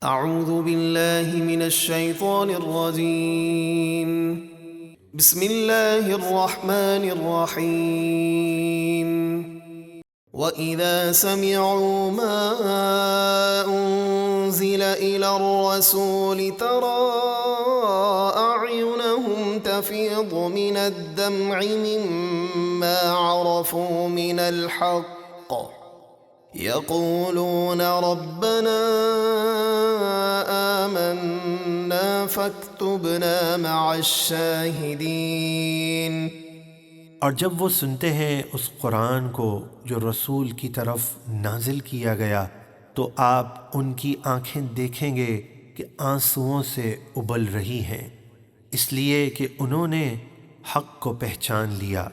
اعوذ باللہ من الشیطان الرجیم بسم اللہ الرحمن الرحیم وَإِذَا سَمِعُوا مَا أُنزِلَ إِلَى الرَّسُولِ تَرَىٰ أَعْيُنَهُمْ تَفِيضُ مِنَ الدَّمْعِ مِمَّا عَرَفُوا مِنَ الْحَقِّ يَقُولُونَ رَبَّنَا آمَنَّا فَاكْتُبْنَا مَعَ الشَّاهِدِينَ۔ اور جب وہ سنتے ہیں اس قرآن کو جو رسول کی طرف نازل کیا گیا تو آپ ان کی آنکھیں دیکھیں گے کہ آنسوؤں سے ابل رہی ہیں، اس لیے کہ انہوں نے حق کو پہچان لیا۔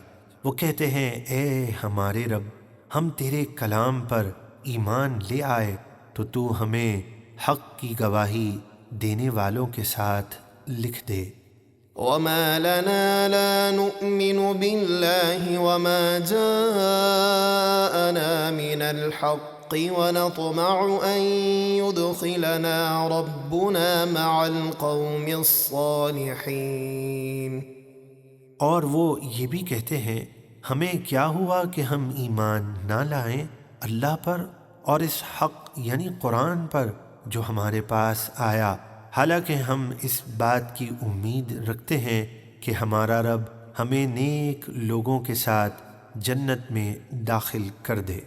وہ کہتے ہیں اے ہمارے رب، ہم تیرے کلام پر ایمان لے آئے تو تو ہمیں حق کی گواہی دینے والوں کے ساتھ لکھ دے۔ وَمَا لَنَا لَا نُؤْمِنُ بِاللَّهِ وَمَا جَاءَنَا مِنَ الْحَقِّ وَنَطْمَعُ أَن يُدْخِلَنَا رَبُّنَا مَعَ الْقَوْمِ الصَّالِحِينَ۔ اور وہ یہ بھی کہتے ہیں ہمیں کیا ہوا کہ ہم ایمان نہ لائیں اللہ پر اور اس حق یعنی قرآن پر جو ہمارے پاس آیا، حالانکہ ہم اس بات کی امید رکھتے ہیں کہ ہمارا رب ہمیں نیک لوگوں کے ساتھ جنت میں داخل کر دے۔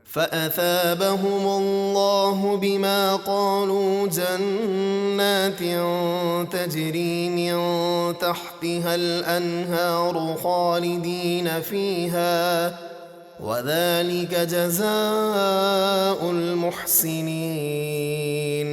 فَأَثَابَهُمُ اللَّهُ بِمَا قَالُوا جَنَّاتٍ تَجْرِي مِن تَحْتِهَا الْأَنْهَارُ خَالِدِينَ فِيهَا وَذَلِكَ جَزَاءُ الْمُحْسِنِينَ۔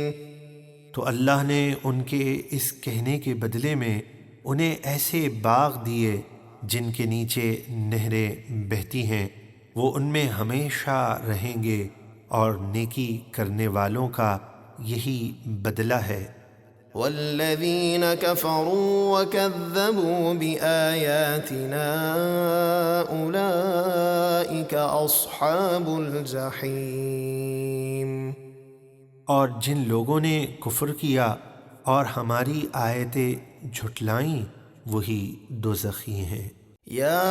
تو اللہ نے ان کے اس کہنے کے بدلے میں انہیں ایسے باغ دیے جن کے نیچے نہریں بہتی ہیں، وہ ان میں ہمیشہ رہیں گے، اور نیکی کرنے والوں کا یہی بدلہ ہے۔ وَالَّذِينَ كَفَرُوا وَكَذَّبُوا بِآيَاتِنَا أُولَئِكَ أَصْحَابُ الْجَحِيمِ۔ اور جن لوگوں نے کفر کیا اور ہماری آیتیں جھٹلائیں وہی دوزخی ہیں۔ یا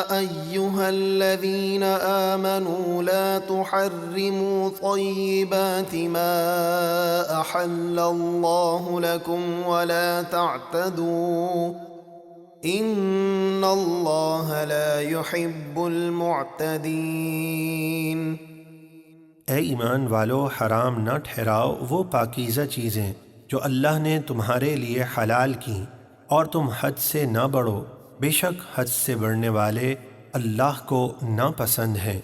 ایہا الذین آمنوا لا تحرموا طیبات ما احل اللہ لکم ولا تعتدوا ان اللہ لا يحب المعتدین۔ اے ایمان والو، حرام نہ ٹھہراؤ وہ پاکیزہ چیزیں جو اللہ نے تمہارے لیے حلال کیں، اور تم حد سے نہ بڑھو، بے شک حد سے بڑھنے والے اللہ کو ناپسند ہیں۔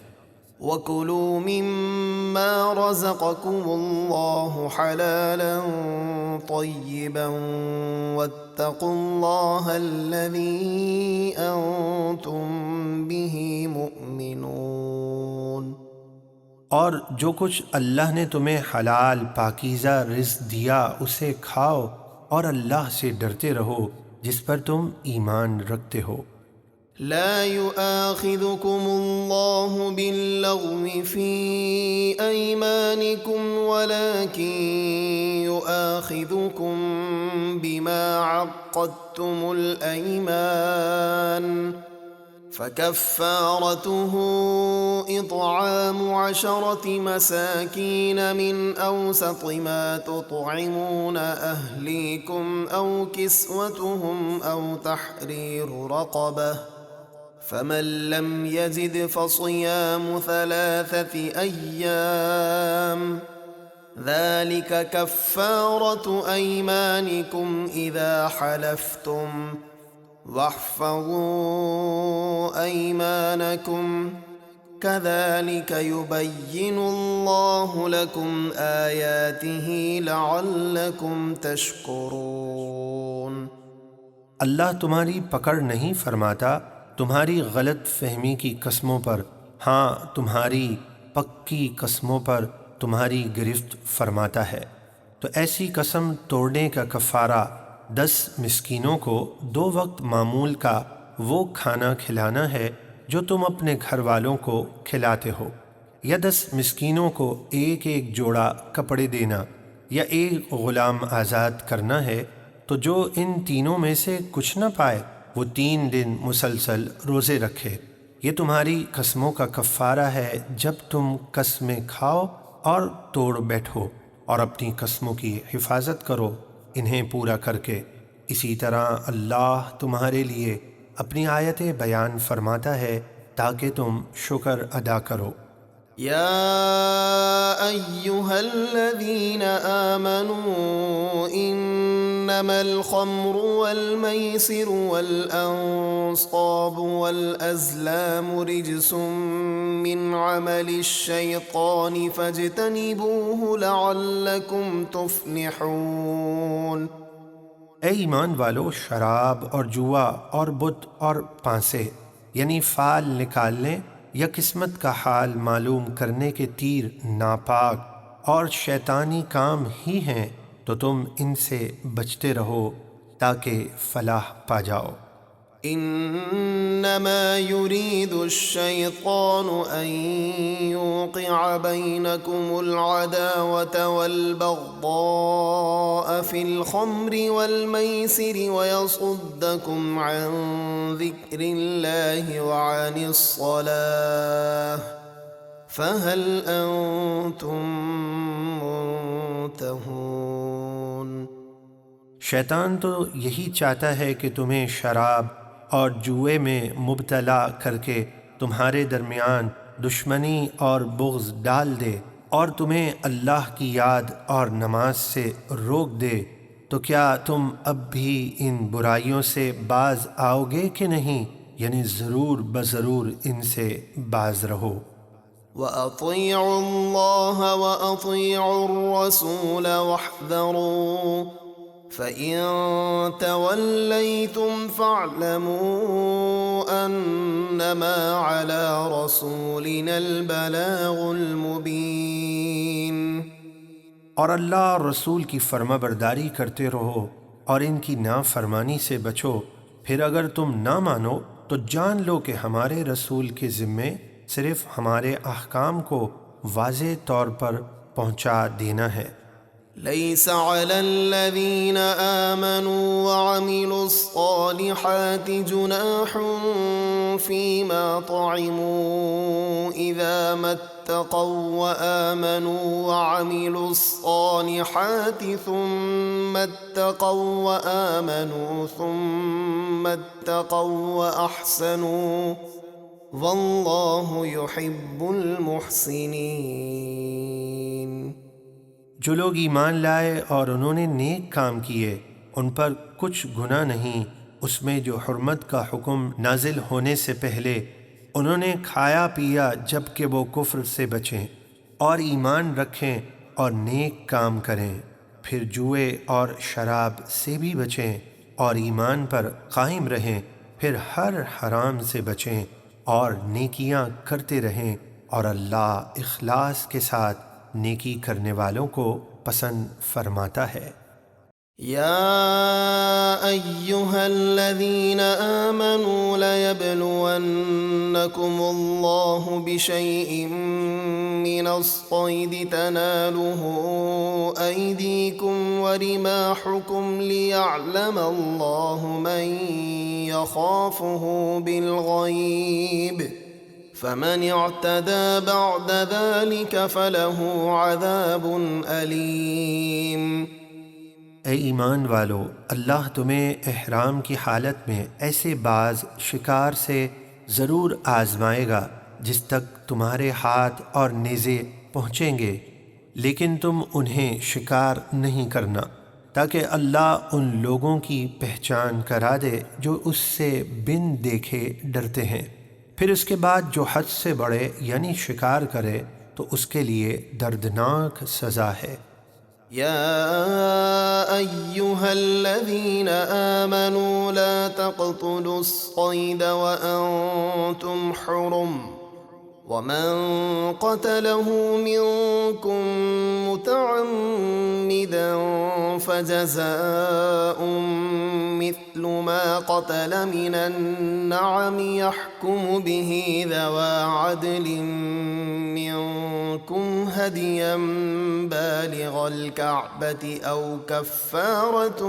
وَكُلُوا مِمَّا رَزَقَكُمُ اللَّهُ حَلَالًا طَيِّبًا وَاتَّقُوا اللَّهَ الَّذِي أَنتُم بِهِ مُؤْمِنُونَ۔ اور جو کچھ اللہ نے تمہیں حلال پاکیزہ رزق دیا اسے کھاؤ، اور اللہ سے ڈرتے رہو جس پر تم ایمان رکھتے ہو۔ لا يؤاخذكم الله باللغو في أيمانكم ولكن يؤاخذكم بما عقدتم الأيمان فكفارته إطعام 10 مساكين من أوسط ما تطعمون أهليكم أو كسوتهم أو تحرير رقبة فمن لم يجد فصيام 3 أيام ذلك كفارة أيمانكم إذا حلفتم واحفظوا أيمانكم كذلك يبين الله لكم آياته لعلكم تشكرون۔ اللہ تمہاری پکڑ نہیں فرماتا تمہاری غلط فہمی کی قسموں پر، ہاں تمہاری پکی قسموں پر تمہاری گرفت فرماتا ہے۔ تو ایسی قسم توڑنے کا کفارہ 10 مسکینوں کو 2 وقت معمول کا وہ کھانا کھلانا ہے جو تم اپنے گھر والوں کو کھلاتے ہو، یا 10 مسکینوں کو ایک ایک جوڑا کپڑے دینا، یا ایک غلام آزاد کرنا ہے، تو جو ان تینوں میں سے کچھ نہ پائے وہ 3 دن مسلسل روزے رکھے۔ یہ تمہاری قسموں کا کفارہ ہے جب تم قسمیں کھاؤ اور توڑ بیٹھو، اور اپنی قسموں کی حفاظت کرو انہیں پورا کر کے۔ اسی طرح اللہ تمہارے لیے اپنی آیتیں بیان فرماتا ہے تاکہ تم شکر ادا کرو۔ يا أيها الذين آمنوا إنما الخمر والميسر والأنصاب والأزلام رجس من عمل الشيطان فاجتنبوه لعلكم تفلحون۔ اے ایمان والو، شراب اور جوا اور بت اور پانسے یعنی فال نکالنے یا قسمت کا حال معلوم کرنے کے تیر ناپاک اور شیطانی کام ہی ہیں، تو تم ان سے بچتے رہو تاکہ فلاح پا جاؤ۔ انما يريد الشيطان ان يوقع بينكم العداوة والبغضاء في الخمر والميسر ويصدكم عن ذكر الله وعن الصلاة فهل انتم منتهون۔ شیطان تو یہی چاہتا ہے کہ تمہیں شراب اور جوئے میں مبتلا کر کے تمہارے درمیان دشمنی اور بغض ڈال دے اور تمہیں اللہ کی یاد اور نماز سے روک دے، تو کیا تم اب بھی ان برائیوں سے باز آؤ گے کہ نہیں؟ یعنی ضرور بضرور ان سے باز رہو۔ وَأَطِيعُوا اللَّهَ وَأَطِيعُوا الرَّسُولَ وَاحْذَرُوا فَإِن تَوَلَّيْتُمْ فَاعْلَمُوا أَنَّمَا عَلَى رَسُولِنَا الْبَلَاغُ الْمُبِينُ۔ اور اللہ اور رسول کی فرما برداری کرتے رہو اور ان کی نافرمانی سے بچو، پھر اگر تم نہ مانو تو جان لو کہ ہمارے رسول کے ذمے صرف ہمارے احکام کو واضح طور پر پہنچا دینا ہے۔ ليس على الذين آمنوا وعملوا الصالحات جناح فيما طعموا إذا ما اتقوا وآمنوا وعملوا الصالحات ثم اتقوا وآمنوا ثم اتقوا وأحسنوا والله يحب المحسنين۔ جو لوگ ایمان لائے اور انہوں نے نیک کام کیے ان پر کچھ گناہ نہیں اس میں جو حرمت کا حکم نازل ہونے سے پہلے انہوں نے کھایا پیا جب کہ وہ کفر سے بچیں اور ایمان رکھیں اور نیک کام کریں، پھر جوئے اور شراب سے بھی بچیں اور ایمان پر قائم رہیں، پھر ہر حرام سے بچیں اور نیکیاں کرتے رہیں، اور اللہ اخلاص کے ساتھ نیکی کرنے والوں کو پسند فرماتا ہے۔ يا أيها الذين آمنوا ليبلونكم الله بشيء من الصيد تناله أيديكم ورماحكم ليعلم الله من يخافه بالغيب فمن اعتدى بعد ذلك فله عذاب أليم۔ اے ایمان والو، اللہ تمہیں احرام کی حالت میں ایسے بعض شکار سے ضرور آزمائے گا جس تک تمہارے ہاتھ اور نیزے پہنچیں گے، لیکن تم انہیں شکار نہیں کرنا، تاکہ اللہ ان لوگوں کی پہچان کرا دے جو اس سے بن دیکھے ڈرتے ہیں، پھر اس کے بعد جو حد سے بڑھے یعنی شکار کرے تو اس کے لیے دردناک سزا ہے۔ يا أيها الذين آمنوا لا تقتلوا الصيد وأنتم حرم ومن قتله منكم متعمدا فجزاء مثل ما قتل من النعم يحكم به ذوى عدل منكم هديا بالغ الكعبة أو كفارة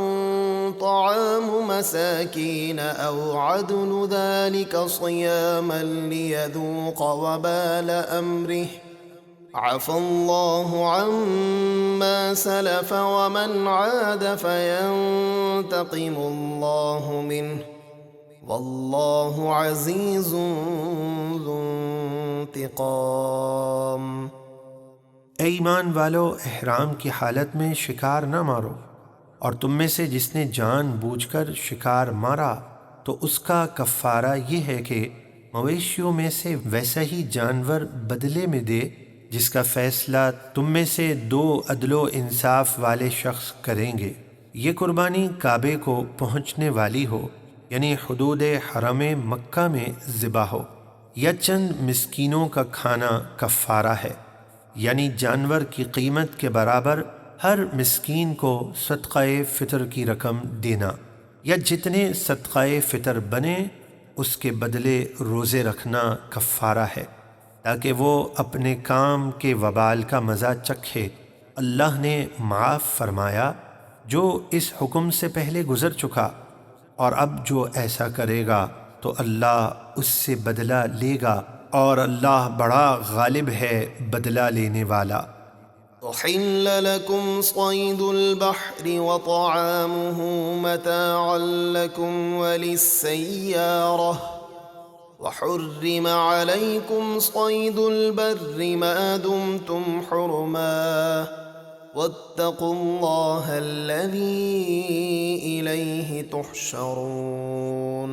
طعام مساكين أو عدل ذلك صياما ليذوق وبال أمره عفى الله عما سلف ومن عاد فينتقم الله منه والله عزيز ذو انتقام۔ اے ایمان والو، احرام کی حالت میں شکار نہ مارو، اور تم میں سے جس نے جان بوجھ کر شکار مارا تو اس کا کفارہ یہ ہے کہ مویشیوں میں سے ویسا ہی جانور بدلے میں دے جس کا فیصلہ تم میں سے 2 عدل و انصاف والے شخص کریں گے۔ یہ قربانی کعبے کو پہنچنے والی ہو، یعنی حدود حرم مکہ میں ذبح ہو، یا چند مسکینوں کا کھانا کفارہ ہے، یعنی جانور کی قیمت کے برابر ہر مسکین کو صدقہ فطر کی رقم دینا، یا جتنے صدقہ فطر بنے اس کے بدلے روزے رکھنا کفارہ ہے، تاکہ وہ اپنے کام کے وبال کا مزہ چکھے۔ اللہ نے معاف فرمایا جو اس حکم سے پہلے گزر چکا، اور اب جو ایسا کرے گا تو اللہ اس سے بدلہ لے گا، اور اللہ بڑا غالب ہے بدلہ لینے والا۔ أحل لكم صيد البحر وطعامه متاعا لكم وللسيارة وحرم عليكم صيد البر ما دمتم حرما واتقوا الله الذي إليه تحشرون۔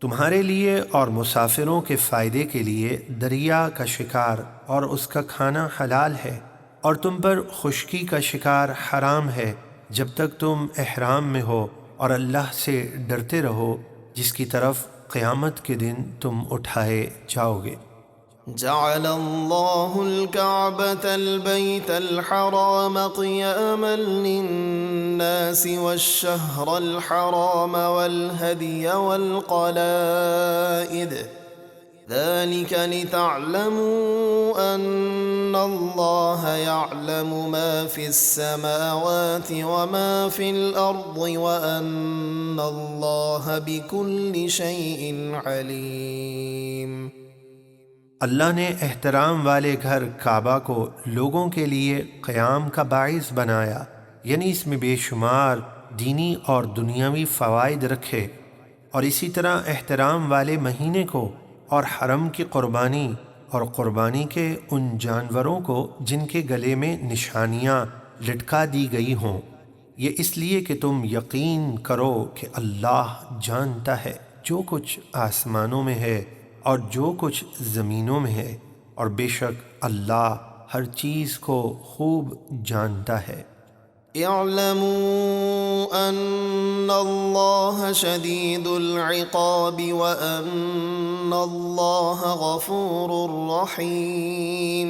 تمہارے لیے اور مسافروں کے فائدے کے لیے دریا کا شکار اور اس کا کھانا حلال ہے، اور تم پر خشکی کا شکار حرام ہے جب تک تم احرام میں ہو، اور اللہ سے ڈرتے رہو جس کی طرف قیامت کے دن تم اٹھائے جاؤ گے۔ جعل الله الكعبة البيت الحرام قياما للناس والشهر الحرام والهدي والقلائد ذلك لتعلموا أن الله يعلم ما في السماوات وما في الأرض وأن الله بكل شيء عليم۔ اللہ نے احترام والے گھر کعبہ کو لوگوں کے لیے قیام کا باعث بنایا، یعنی اس میں بے شمار دینی اور دنیاوی فوائد رکھے، اور اسی طرح احترام والے مہینے کو اور حرم کی قربانی اور قربانی کے ان جانوروں کو جن کے گلے میں نشانیاں لٹکا دی گئی ہوں، یہ اس لیے کہ تم یقین کرو کہ اللہ جانتا ہے جو کچھ آسمانوں میں ہے اور جو کچھ زمینوں میں ہے، اور بے شک اللہ ہر چیز کو خوب جانتا ہے۔ اعلموا ان اللہ شدید العقاب وان اللہ غفور رحیم۔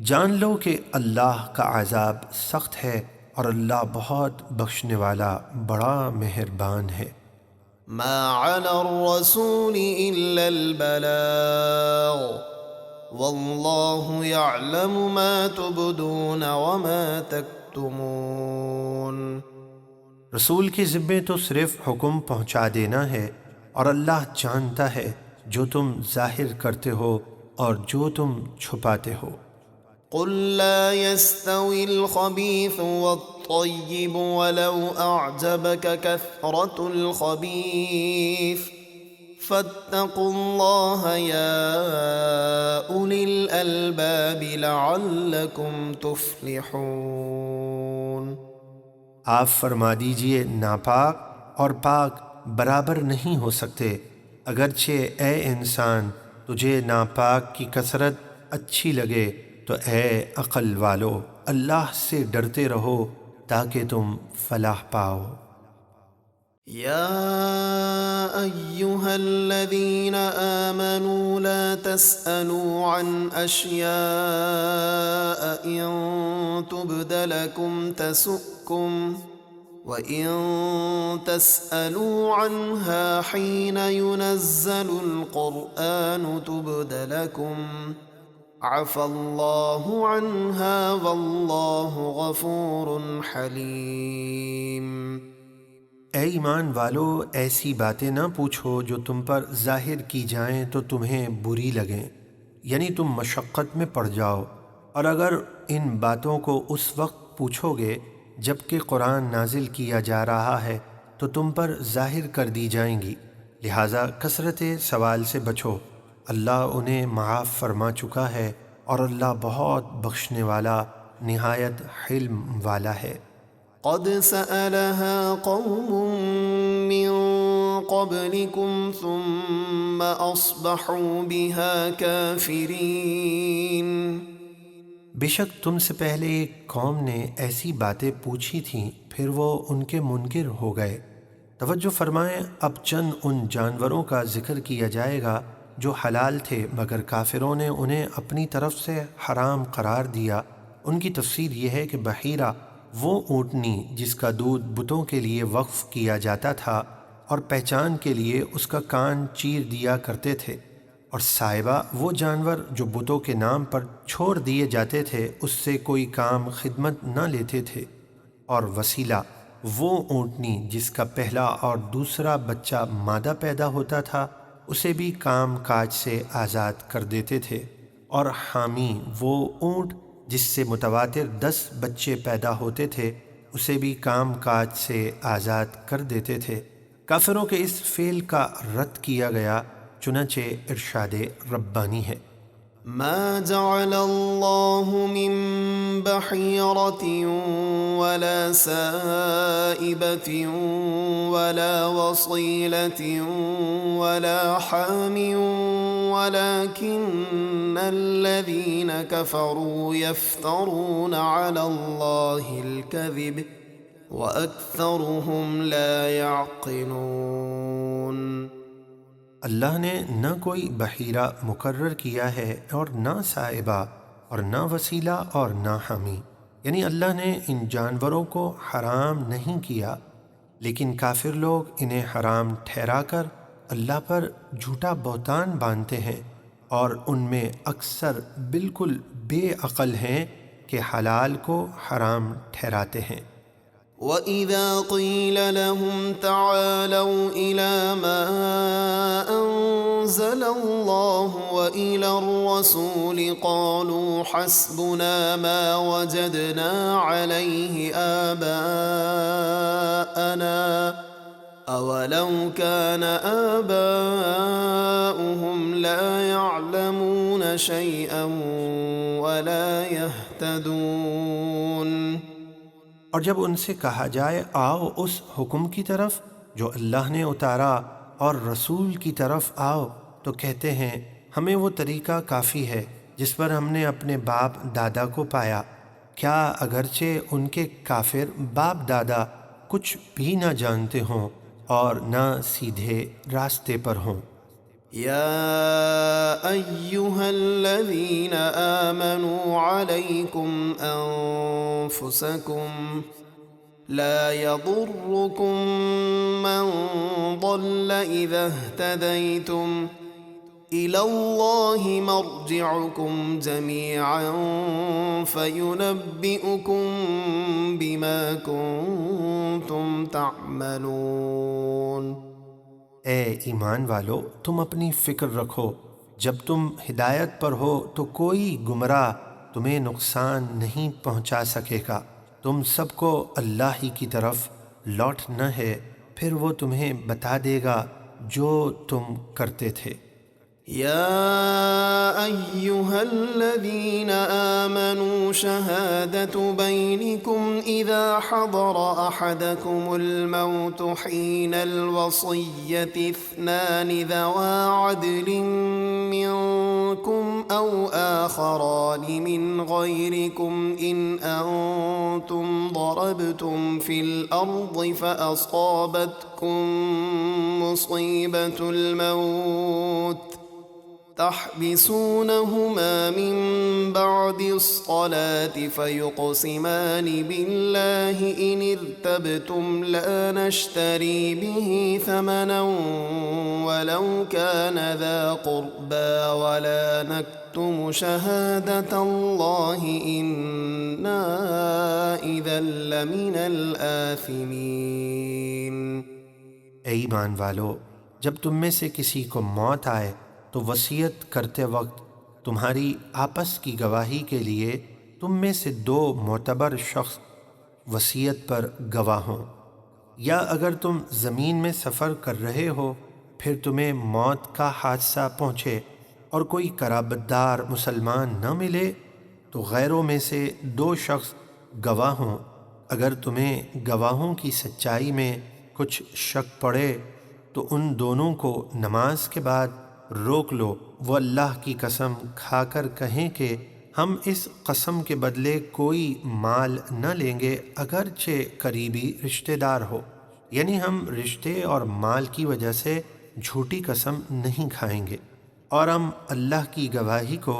جان لو کہ اللہ کا عذاب سخت ہے اور اللہ بہت بخشنے والا بڑا مہربان ہے۔ ما على الرسول إلا البلاغ والله يعلم ما تبدون وما تكتمون۔ رسول کی ذمہ تو صرف حکم پہنچا دینا ہے، اور اللہ جانتا ہے جو تم ظاہر کرتے ہو اور جو تم چھپاتے ہو۔ قل لا يستوي الخبيث والطيب ولو أعجبك كثرة الخبيث فاتقوا الله يا أولي الألباب لعلكم تفلحون۔ آپ فرما دیجئے ناپاک اور پاک برابر نہیں ہو سکتے، اگرچہ اے انسان تجھے ناپاک کی کثرت اچھی لگے، تو اے عقل والو اللہ سے ڈرتے رہو تاکہ تم فلاح پاؤ۔ یا ایہا الذین آمنوا لا تسألوا عن اشیاء ان تبد لكم تسؤكم وإن تسألوا عنها حين ينزل القرآن تبد لكم عفى الله عنها والله غفور حليم۔ اے ایمان والو، ایسی باتیں نہ پوچھو جو تم پر ظاہر کی جائیں تو تمہیں بری لگیں، یعنی تم مشقت میں پڑ جاؤ، اور اگر ان باتوں کو اس وقت پوچھو گے جب کہ قرآن نازل کیا جا رہا ہے تو تم پر ظاہر کر دی جائیں گی، لہٰذا کثرت سوال سے بچو، اللہ انہیں معاف فرما چکا ہے اور اللہ بہت بخشنے والا نہایت حلم والا ہے۔ قد سألها قوم من قبلكم ثم أصبحوا بها كافرين۔ بے شک تم سے پہلے ایک قوم نے ایسی باتیں پوچھی تھیں پھر وہ ان کے منکر ہو گئے۔ توجہ فرمائیں، اب چند ان جانوروں کا ذکر کیا جائے گا جو حلال تھے مگر کافروں نے انہیں اپنی طرف سے حرام قرار دیا۔ ان کی تفسیر یہ ہے کہ بحیرہ وہ اونٹنی جس کا دودھ بتوں کے لیے وقف کیا جاتا تھا اور پہچان کے لیے اس کا کان چیر دیا کرتے تھے، اور صائبہ وہ جانور جو بتوں کے نام پر چھوڑ دیے جاتے تھے، اس سے کوئی کام خدمت نہ لیتے تھے، اور وسیلہ وہ اونٹنی جس کا پہلا اور دوسرا بچہ مادہ پیدا ہوتا تھا، اسے بھی کام کاج سے آزاد کر دیتے تھے، اور حامی وہ اونٹ جس سے متواتر 10 بچے پیدا ہوتے تھے، اسے بھی کام کاج سے آزاد کر دیتے تھے۔ کافروں کے اس فعل کا رد کیا گیا، چنانچہ ارشاد ربانی ہے، ما جعل الله من بحيرة ولا سائبة ولا وصيلة ولا حام ولكن الذين كفروا يفترون على الله الكذب وأكثرهم لا يعقلون۔ اللہ نے نہ کوئی بحیرہ مقرر کیا ہے اور نہ صائبہ اور نہ وسیلہ اور نہ حامی، یعنی اللہ نے ان جانوروں کو حرام نہیں کیا، لیکن کافر لوگ انہیں حرام ٹھہرا کر اللہ پر جھوٹا بہتان باندھتے ہیں، اور ان میں اکثر بالکل بے عقل ہیں کہ حلال کو حرام ٹھہراتے ہیں۔ وَإِذَا قِيلَ لَهُمْ تَعَالَوْا إِلَى مَا أَنزَلَ اللَّهُ وَإِلَى الرَّسُولِ قَالُوا حَسْبُنَا مَا وَجَدْنَا عَلَيْهِ آبَاءَنَا أَوَلَوْ كَانَ آبَاؤُهُمْ لَا يَعْلَمُونَ شَيْئًا وَلَا يَهْتَدُونَ۔ اور جب ان سے کہا جائے آؤ اس حکم کی طرف جو اللہ نے اتارا اور رسول کی طرف آؤ، تو کہتے ہیں ہمیں وہ طریقہ کافی ہے جس پر ہم نے اپنے باپ دادا کو پایا، کیا اگرچہ ان کے کافر باپ دادا کچھ بھی نہ جانتے ہوں اور نہ سیدھے راستے پر ہوں۔ يا أيها الذين آمنوا عليكم أنفسكم لا يضركم من ضل إذا اهتديتم إلى الله مرجعكم جميعا فينبئكم بما كنتم تعملون۔ اے ایمان والو، تم اپنی فکر رکھو، جب تم ہدایت پر ہو تو کوئی گمراہ تمہیں نقصان نہیں پہنچا سکے گا، تم سب کو اللہ ہی کی طرف لوٹنا ہے، پھر وہ تمہیں بتا دے گا جو تم کرتے تھے۔ يا أيها الذين آمنوا شهادة بينكم إذا حضر أحدكم الموت حين الوصية اثنان ذوى عدل منكم أو آخران من غيركم إن أنتم ضربتم في الأرض فأصابتكم مصيبة الموت تحبسونهما من بعد الصلاة فيقسمان بالله إن ارتبتم لا نشتري به ثمنا ولو كان ذا قربى ولا نكتم شهادة الله إنا إذا لمن الآثمين۔ اے ایمان والو، جب تم میں سے کسی کو موت آئے تو وصیت کرتے وقت تمہاری آپس کی گواہی کے لیے تم میں سے 2 معتبر شخص وصیت پر گواہ ہوں، یا اگر تم زمین میں سفر کر رہے ہو پھر تمہیں موت کا حادثہ پہنچے اور کوئی قرابت دار مسلمان نہ ملے تو غیروں میں سے 2 شخص گواہ ہوں۔ اگر تمہیں گواہوں کی سچائی میں کچھ شک پڑے تو ان دونوں کو نماز کے بعد روک لو، وہ اللہ کی قسم کھا کر کہیں کہ ہم اس قسم کے بدلے کوئی مال نہ لیں گے اگرچہ قریبی رشتہ دار ہو، یعنی ہم رشتے اور مال کی وجہ سے جھوٹی قسم نہیں کھائیں گے اور ہم اللہ کی گواہی کو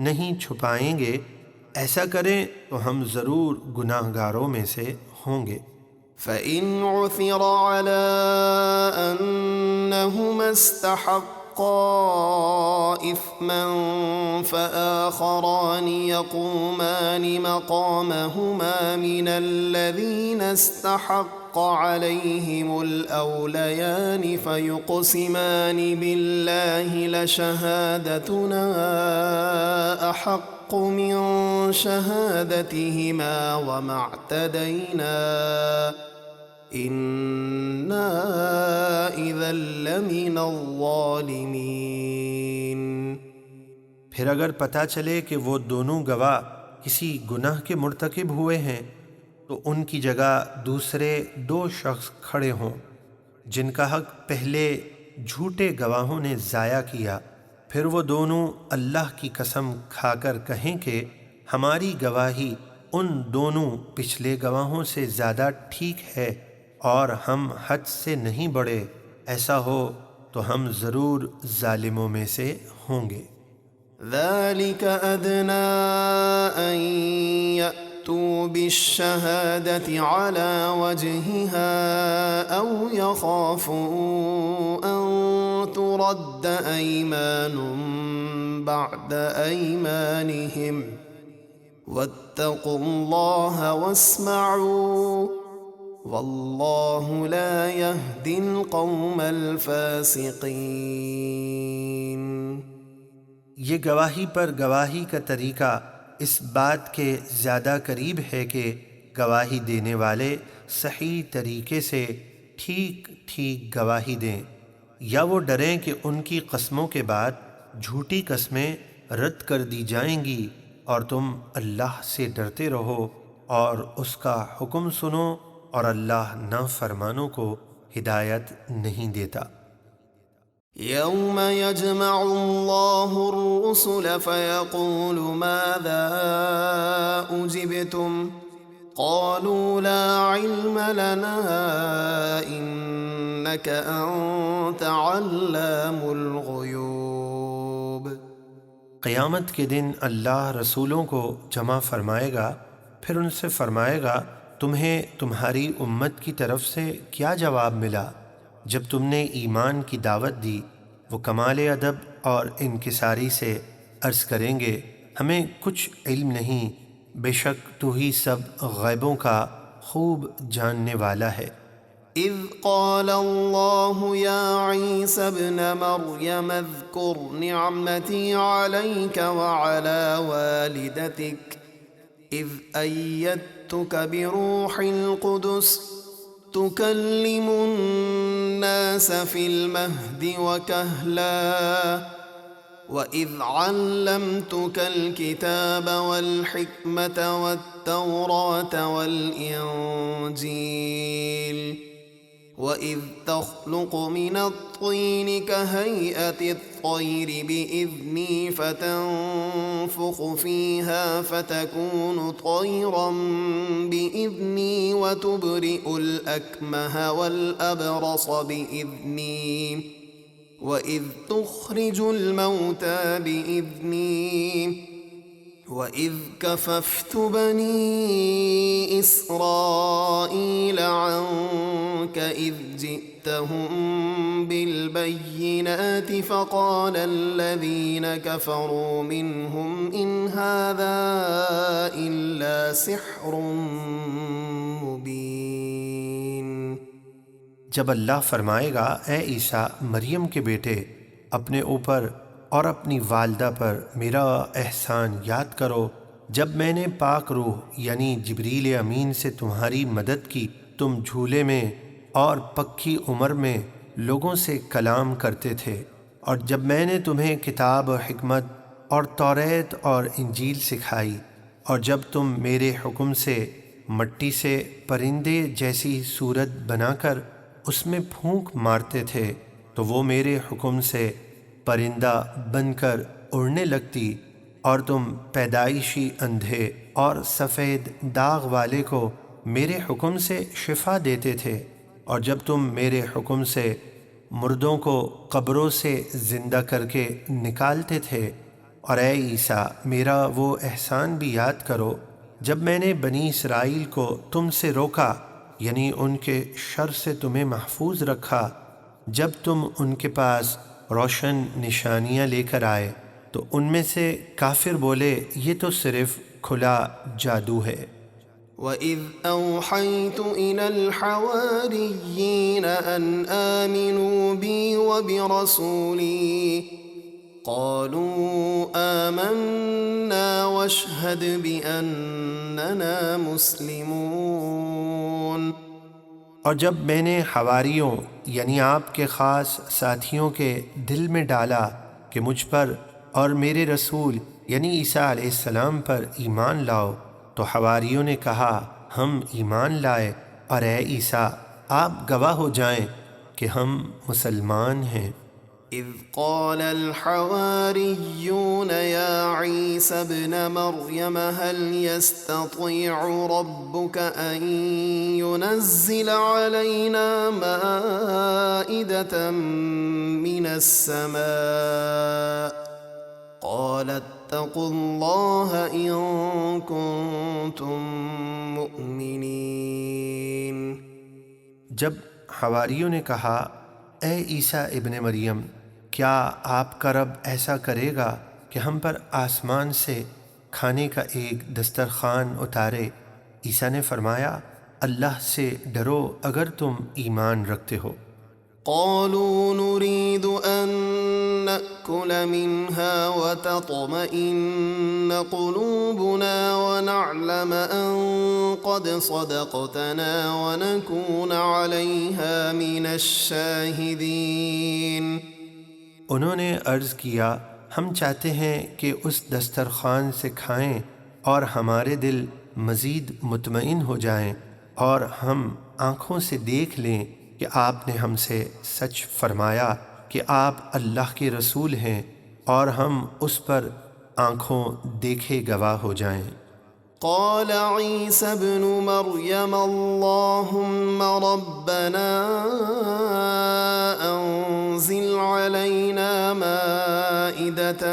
نہیں چھپائیں گے، ایسا کریں تو ہم ضرور گناہ گاروں میں سے ہوں گے۔ فَإِنْ عُثِرَ عَلَىٰ أَنَّهُمَا اسْتَحَقَّا إِثْمًا فَآخَرَانِ يَقُومَانِ مَقَامَهُمَا مِنَ الَّذِينَ اسْتَحَقَّ عَلَيْهِمُ الْأَوْلَيَانِ فَيُقْسِمَانِ بِاللَّهِ لَشَهَادَتُنَا أَحَقُّ من شهادتهما وما اعتدينا إنا إذا لمن الظالمين۔ پھر اگر پتہ چلے کہ وہ دونوں گواہ کسی گناہ کے مرتکب ہوئے ہیں تو ان کی جگہ دوسرے 2 شخص کھڑے ہوں جن کا حق پہلے جھوٹے گواہوں نے ضائع کیا، پھر وہ دونوں اللہ کی قسم کھا کر کہیں کہ ہماری گواہی ان دونوں پچھلے گواہوں سے زیادہ ٹھیک ہے اور ہم حد سے نہیں بڑھے، ایسا ہو تو ہم ضرور ظالموں میں سے ہوں گے۔ ذَلِكَ أَدْنَىٰ أَن يَأْتُوا بِالشَّهَادَةِ عَلَىٰ وَجْهِهَا أَوْ يَخَافُوا أَن تُرَدَّ أَيْمَانٌ بَعْدَ أَيْمَانِهِمْ وَاتَّقُوا اللَّهَ وَاسْمَعُوا وَاللَّهُ لَا يَهْدِي الْقَوْمَ الْفَاسِقِينَ۔ یہ گواہی پر گواہی کا طریقہ اس بات کے زیادہ قریب ہے کہ گواہی دینے والے صحیح طریقے سے ٹھیک ٹھیک گواہی دیں، یا وہ ڈریں کہ ان کی قسموں کے بعد جھوٹی قسمیں رد کر دی جائیں گی، اور تم اللہ سے ڈرتے رہو اور اس کا حکم سنو، اور اللہ نافرمانوں کو ہدایت نہیں دیتا۔ يوم يجمع الله الرسل فيقول ماذا أجبتم قالوا لا علم لنا إنك أنت علام الغيوب۔ قیامت کے دن اللہ رسولوں کو جمع فرمائے گا، پھر ان سے فرمائے گا تمہیں تمہاری امت کی طرف سے کیا جواب ملا جب تم نے ایمان کی دعوت دی؟ وہ کمال ادب اور انکساری سے عرض کریں گے ہمیں کچھ علم نہیں، بے شک تو ہی سب غیبوں کا خوب جاننے والا ہے۔ اذ قال اللہ یا عیسی ابن مریم اذکر نعمتی علیک وعلی والدتک اذ ایدتک بروح القدس تكلم الناس في المهد وكهلا وإذ علمتك الكتاب والحكمة والتوراة والإنجيل وإذ تخلق من الطين كهيئة الطير بإذني فتنفخ فيها فتكون طيرا بإذني وتبرئ الأكمه والأبرص بإذني وَإِذْ تُخْرِجُ الْمَوْتَى بِإِذْنِي وَإِذْ كَفَفْتُ بَنِي إِسْرَائِيلَ عَنكَ إِذْ جِئْتَهُم بِالْبَيِّنَاتِ فَقَالَ الَّذِينَ كَفَرُوا مِنْهُمْ إِنْ هَذَا إِلَّا سِحْرٌ مُبِينٌ۔ جب اللہ فرمائے گا اے عیسیٰ مریم کے بیٹے اپنے اوپر اور اپنی والدہ پر میرا احسان یاد کرو جب میں نے پاک روح یعنی جبریل امین سے تمہاری مدد کی، تم جھولے میں اور پکی عمر میں لوگوں سے کلام کرتے تھے، اور جب میں نے تمہیں کتاب و حکمت اور توریت اور انجیل سکھائی، اور جب تم میرے حکم سے مٹی سے پرندے جیسی صورت بنا کر اس میں پھونک مارتے تھے تو وہ میرے حکم سے پرندہ بن کر اڑنے لگتی، اور تم پیدائشی اندھے اور سفید داغ والے کو میرے حکم سے شفا دیتے تھے، اور جب تم میرے حکم سے مردوں کو قبروں سے زندہ کر کے نکالتے تھے۔ اور اے عیسیٰ میرا وہ احسان بھی یاد کرو جب میں نے بنی اسرائیل کو تم سے روکا، یعنی ان کے شر سے تمہیں محفوظ رکھا، جب تم ان کے پاس روشن نشانیاں لے کر آئے تو ان میں سے کافر بولے یہ تو صرف کھلا جادو ہے۔ وَإِذْ أَوْحَيْتُ إِلَى الْحَوَارِيِّينَ أَنْ آمِنُوا بِي وَبِرَسُولِي قَالُوا آمَنَّا وَاشْهَدْ بِأَنَّنَا مُسْلِمُونَ۔ اور جب میں نے حواریوں یعنی آپ کے خاص ساتھیوں کے دل میں ڈالا کہ مجھ پر اور میرے رسول یعنی عیسیٰ علیہ السلام پر ایمان لاؤ، تو حواریوں نے کہا ہم ایمان لائے، اور اے عیسیٰ آپ گواہ ہو جائیں کہ ہم مسلمان ہیں۔ اذ قال الحواريون يا عيسى ابن مريم هل يستطيع ربك أن ينزل علينا مائدة من السماء قال اتقوا الله إن كنتم مؤمنين۔ جب حواریوں نے کہا اے عیسیٰ ابن مریم کیا آپ کا رب ایسا کرے گا کہ ہم پر آسمان سے کھانے کا ایک دسترخوان اتارے؟ عیسیٰ نے فرمایا اللہ سے ڈرو اگر تم ایمان رکھتے ہو۔ قالوا نريد أن نأكل منها وتطمئن قلوبنا ونعلم أن قد صدقتنا ونكون عليها من الشاهدين۔ انہوں نے عرض کیا ہم چاہتے ہیں کہ اس دسترخوان سے کھائیں اور ہمارے دل مزید مطمئن ہو جائیں اور ہم آنکھوں سے دیکھ لیں کہ آپ نے ہم سے سچ فرمایا کہ آپ اللہ کے رسول ہیں، اور ہم اس پر آنکھوں دیکھے گواہ ہو جائیں۔ قال عيسى ابن مريم اللهم ربنا أنزل علينا مائدة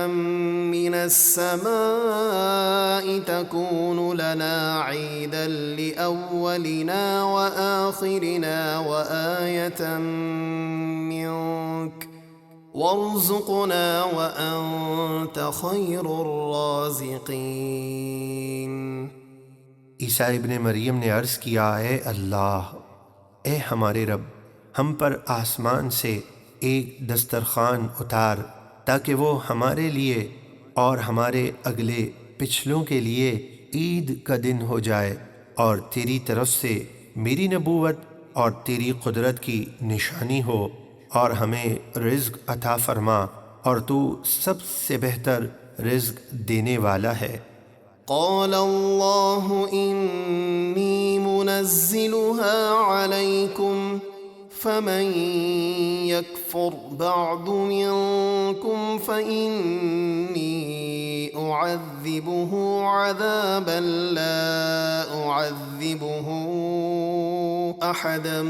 من السماء تكون لنا عيدا لأولنا وآخرنا وآية منك وارزقنا وأنت خير الرازقين۔ عیسیٰ ابن مریم نے عرض کیا اے اللہ، اے ہمارے رب، ہم پر آسمان سے ایک دسترخوان اتار تاکہ وہ ہمارے لیے اور ہمارے اگلے پچھلوں کے لیے عید کا دن ہو جائے، اور تیری طرف سے میری نبوت اور تیری قدرت کی نشانی ہو، اور ہمیں رزق عطا فرما، اور تو سب سے بہتر رزق دینے والا ہے۔ قال الله إني منزلها عليكم فمن يكفر بعد منكم فإني أعذبه عذابا لا أعذبه أحدا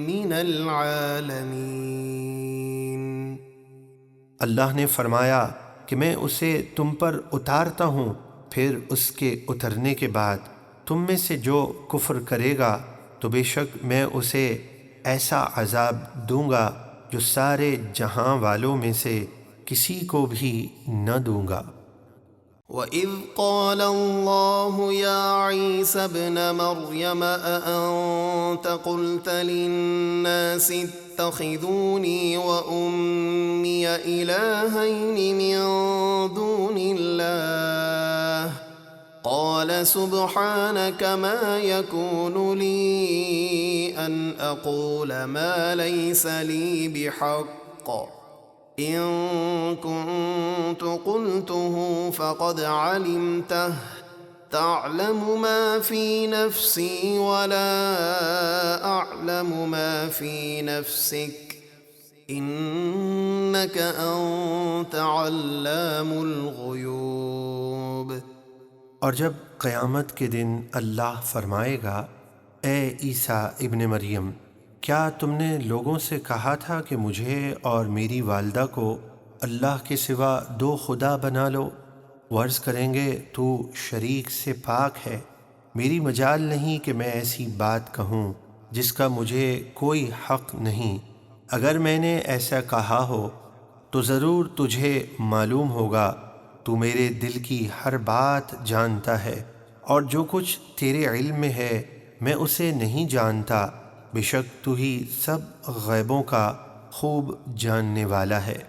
من العالمين۔ اللہ نے فرمایا کہ میں اسے تم پر اتارتا ہوں، پھر اس کے اترنے کے بعد تم میں سے جو کفر کرے گا تو بے شک میں اسے ایسا عذاب دوں گا جو سارے جہاں والوں میں سے کسی کو بھی نہ دوں گا۔ وَإِذْ قَالَ اللَّهُ يَا عِيسَى ابْنَ مَرْيَمَ أَأَنْتَ قُلْتَ لِلنَّاسِ اتَّخِذُونِي وَأُمِّيَ إِلَٰهَيْنِ مِن دُونِ اللَّهِ قَالَ سُبْحَانَكَ مَا يَكُونُ لِي أَنْ أَقُولَ مَا لَيْسَ لِي بِحَقٍّ إن كنت قلته فقد علمته تعلم ما في نفسي ولا أعلم ما في نفسك إنك أنت علام الغيوب۔ اور جب قیامت کے دن اللہ فرمائے گا، اے عیسیٰ ابن مریم، کیا تم نے لوگوں سے کہا تھا کہ مجھے اور میری والدہ کو اللہ کے سوا دو خدا بنا لو؟ وہ عرض کریں گے تو شریک سے پاک ہے، میری مجال نہیں کہ میں ایسی بات کہوں جس کا مجھے کوئی حق نہیں۔ اگر میں نے ایسا کہا ہو تو ضرور تجھے معلوم ہوگا، تو میرے دل کی ہر بات جانتا ہے، اور جو کچھ تیرے علم میں ہے میں اسے نہیں جانتا، بے شک تو ہی سب غیبوں کا خوب جاننے والا ہے۔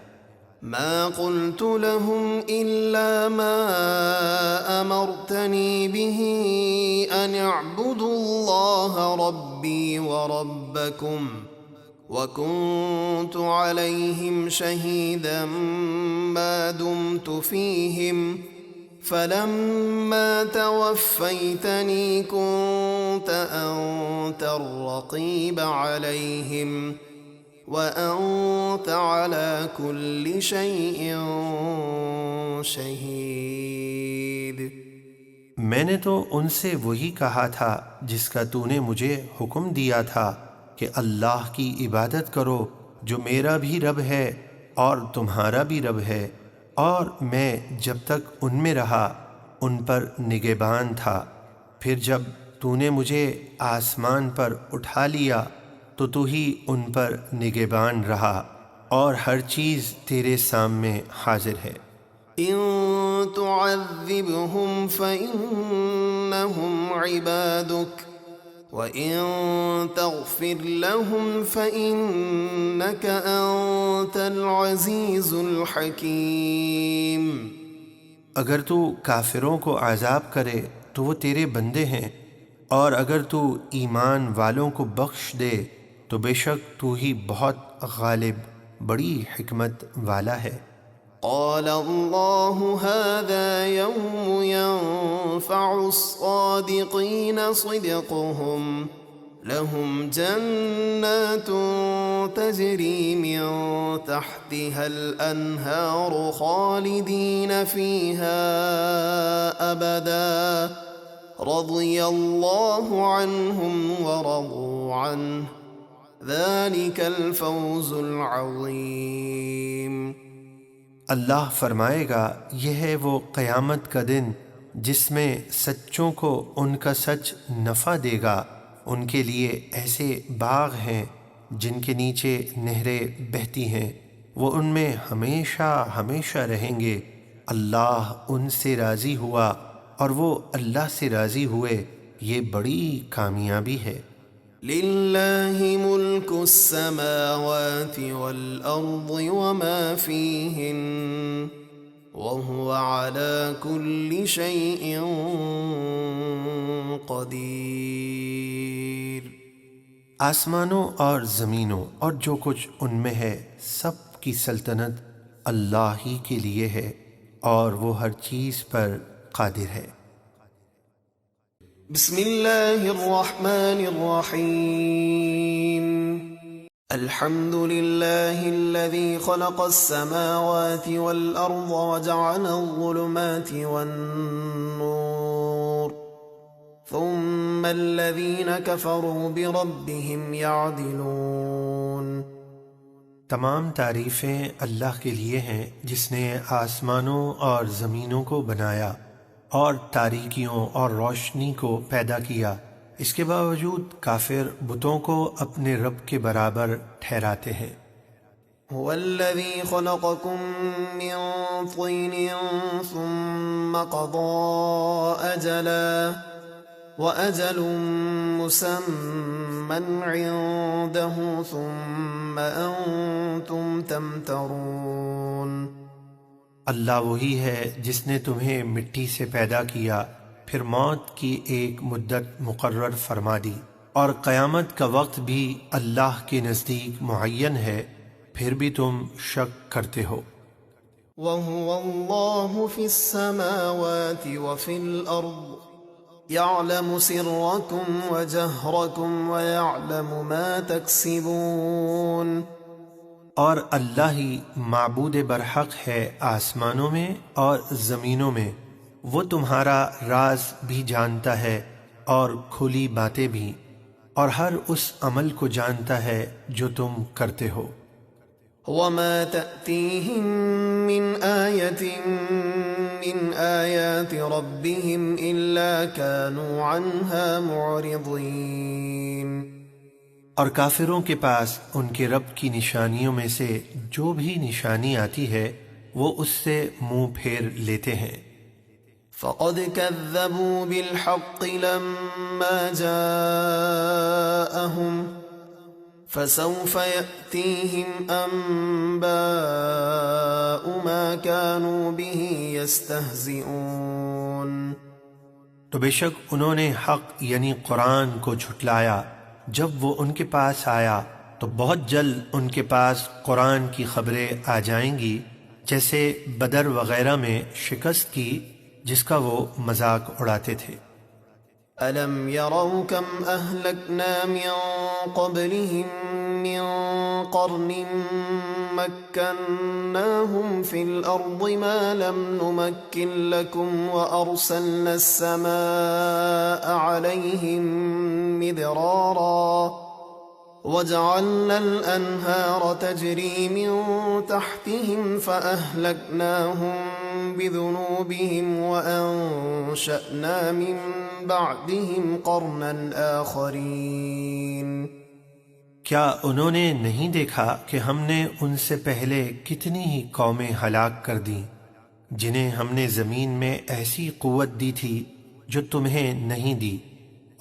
ما قلت لهم إلا ما أمرتني به أن اعبدوا الله ربي وربكم وكنت عليهم شهيدا ما دمت فيهم فلما توفيتني كنت أنت الرقيب عليهم وأنت على كل شيء شهيد۔ میں نے تو ان سے وہی کہا تھا جس کا تو نے مجھے حکم دیا تھا کہ اللہ کی عبادت کرو جو میرا بھی رب ہے اور تمہارا بھی رب ہے، اور میں جب تک ان میں رہا ان پر نگہبان تھا، پھر جب تو نے مجھے آسمان پر اٹھا لیا تو تو ہی ان پر نگہبان رہا، اور ہر چیز تیرے سامنے حاضر ہے۔ إن تعذبهم فإنهم عبادك وإن تغفر لهم فإنك أنت العزيز الحكيم۔ اگر تو کافروں کو عذاب کرے تو وہ تیرے بندے ہیں، اور اگر تو ایمان والوں کو بخش دے تو بے شک تو ہی بہت غالب، بڑی حکمت والا ہے۔ قال الله هذا يوم ينفع الصادقين صدقهم لهم جنات تجري من تحتها الأنهار خالدين فيها أبدا رضي الله عنهم ورضوا عنه ذلك الفوز العظيم۔ اللہ فرمائے گا، یہ ہے وہ قیامت کا دن جس میں سچوں کو ان کا سچ نفع دے گا، ان کے لیے ایسے باغ ہیں جن کے نیچے نہریں بہتی ہیں، وہ ان میں ہمیشہ ہمیشہ رہیں گے۔ اللہ ان سے راضی ہوا اور وہ اللہ سے راضی ہوئے، یہ بڑی کامیابی ہے۔ للہ ملک السماوات والأرض وما فيهن وهو على كل شيء قدیر۔ آسمانوں اور زمینوں اور جو کچھ ان میں ہے سب کی سلطنت اللہ ہی کے لیے ہے، اور وہ ہر چیز پر قادر ہے۔ بسم اللہ الرحمن الرحیم۔ الحمد للہ الذي خلق السماوات والأرض وجعل الظلمات والنور ثم الذين كفروا بربهم يعدلون۔ تمام تعریفیں اللہ کے لیے ہیں جس نے آسمانوں اور زمینوں کو بنایا اور تاریکیوں اور روشنی کو پیدا کیا۔ اس کے باوجود کافر بتوں کو اپنے رب کے برابر ٹھہراتے ہیں۔ هو الذي خلقكم من طين ثم قضى أجلا وأجل مسمى عنده ثم أنتم تمترون۔ اللہ وہی ہے جس نے تمہیں مٹی سے پیدا کیا، پھر موت کی ایک مدت مقرر فرما دی، اور قیامت کا وقت بھی اللہ کے نزدیک معین ہے، پھر بھی تم شک کرتے ہو۔ وهو الله في السماوات وفي الأرض يعلم سركم وجهركم ويعلم ما تكسبون۔ اور اللہ ہی معبود برحق ہے آسمانوں میں اور زمینوں میں، وہ تمہارا راز بھی جانتا ہے اور کھلی باتیں بھی، اور ہر اس عمل کو جانتا ہے جو تم کرتے ہو۔ وما تأتيهم من آية من آيات ربهم إلا كانوا عنها معرضين۔ اور کافروں کے پاس ان کے رب کی نشانیوں میں سے جو بھی نشانی آتی ہے وہ اس سے منہ پھیر لیتے ہیں۔ فقد كذبوا بالحق لما جاءهم فسوف يأتيهم أنباء ما كانوا به يستهزئون۔ تو بے شک انہوں نے حق یعنی قرآن کو جھٹلایا، جب وہ ان کے پاس آیا تو بہت جلد ان کے پاس قرآن کی خبریں آ جائیں گی، جیسے بدر وغیرہ میں شکست کی جس کا وہ مذاق اڑاتے تھے۔ أَلَمْ يَرَوْا كَمْ أَهْلَكْنَا مِنْ قَبْلِهِمْ مِنْ قَرْنٍ مَكَّنَّاهُمْ فِي الْأَرْضِ مَا لَمْ نُمَكِّنْ لَكُمْ وَأَرْسَلْنَا السَّمَاءَ عَلَيْهِمْ مِدْرَارًا وَجَعَلْنَا الْأَنْهَارَ تَجْرِي مِنْ تَحْتِهِمْ فَأَهْلَكْنَاهُمْ بِذُنُوبِهِمْ وَأَنشَأْنَا مِنْ بَعْدِهِمْ قَرْنًا آخَرِينَ۔ کیا انہوں نے نہیں دیکھا کہ ہم نے ان سے پہلے کتنی ہی قومیں ہلاک کر دیں جنہیں ہم نے زمین میں ایسی قوت دی تھی جو تمہیں نہیں دی،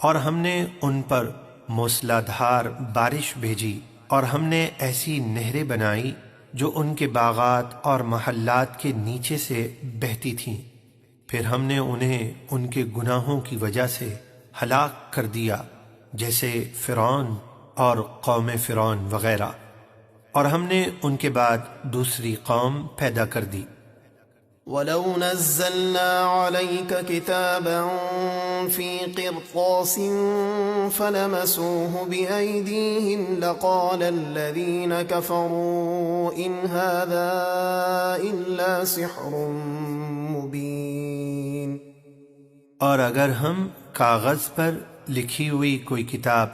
اور ہم نے ان پر موسلا دھار بارش بھیجی، اور ہم نے ایسی نہریں بنائی جو ان کے باغات اور محلات کے نیچے سے بہتی تھیں، پھر ہم نے انہیں ان کے گناہوں کی وجہ سے ہلاک کر دیا، جیسے فرعون اور قوم فرعون وغیرہ، اور ہم نے ان کے بعد دوسری قوم پیدا کر دی۔ وَلَوْ نَزَّلْنَا عَلَيْكَ كِتَابًا فِي قِرْطَاسٍ فَلَمَسُوهُ بِأَيْدِيهِمْ لَقَالَ الَّذِينَ كَفَرُوا إِنْ هَذَا إِلَّا سِحْرٌ مُبِينٌ۔ اور اگر ہم کاغذ پر لکھی ہوئی کوئی کتاب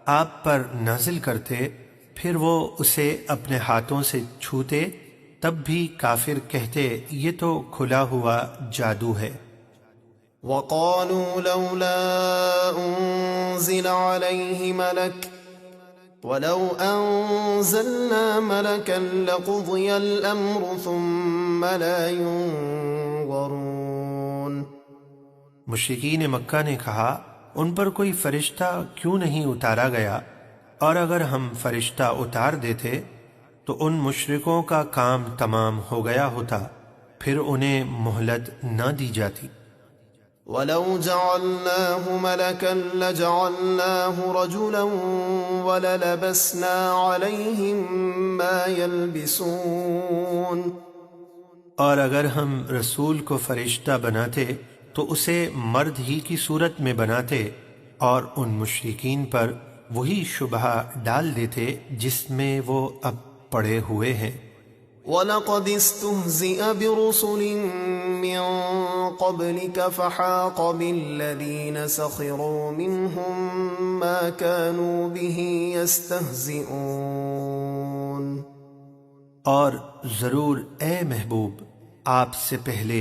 آپ پر نازل کرتے پھر وہ اسے اپنے ہاتھوں سے چھوتے تب بھی کافر کہتے یہ تو کھلا ہوا جادو ہے۔ وَقَالُوا لَوْلَا أُنزِلَ عَلَيْهِ مَلَكٌ وَلَوْ أَنزَلْنَا مَلَكًا لَقُضِيَ الْأَمْرُ ثُمَّ لَا يُنظَرُونَ۔ مشرکین مکہ نے کہا ان پر کوئی فرشتہ کیوں نہیں اتارا گیا، اور اگر ہم فرشتہ اتار دیتے تو ان مشرکوں کا کام تمام ہو گیا ہوتا، پھر انہیں مہلت نہ دی جاتی۔ وَلَوْ جَعَلْنَاهُ مَلَكًا لَجَعَلْنَاهُ رَجُلًا وَلَلَبَسْنَا عَلَيْهِمْ مَا يَلْبِسُونَ۔ اور اگر ہم رسول کو فرشتہ بناتے تو اسے مرد ہی کی صورت میں بناتے، اور ان مشرکین پر وہی شبہ ڈال دیتے جس میں وہ اب پڑے ہوئے ہیں۔ وَلَقَدِ اسْتُهْزِئَ بِرُسُلٍ مِّن قَبْلِكَ فَحَاقَ بِالَّذِينَ سَخِرُوا مِنْهُم مَّا كَانُوا بِهِ يَسْتَهْزِئُونَ۔ اور ضرور اے محبوب آپ سے پہلے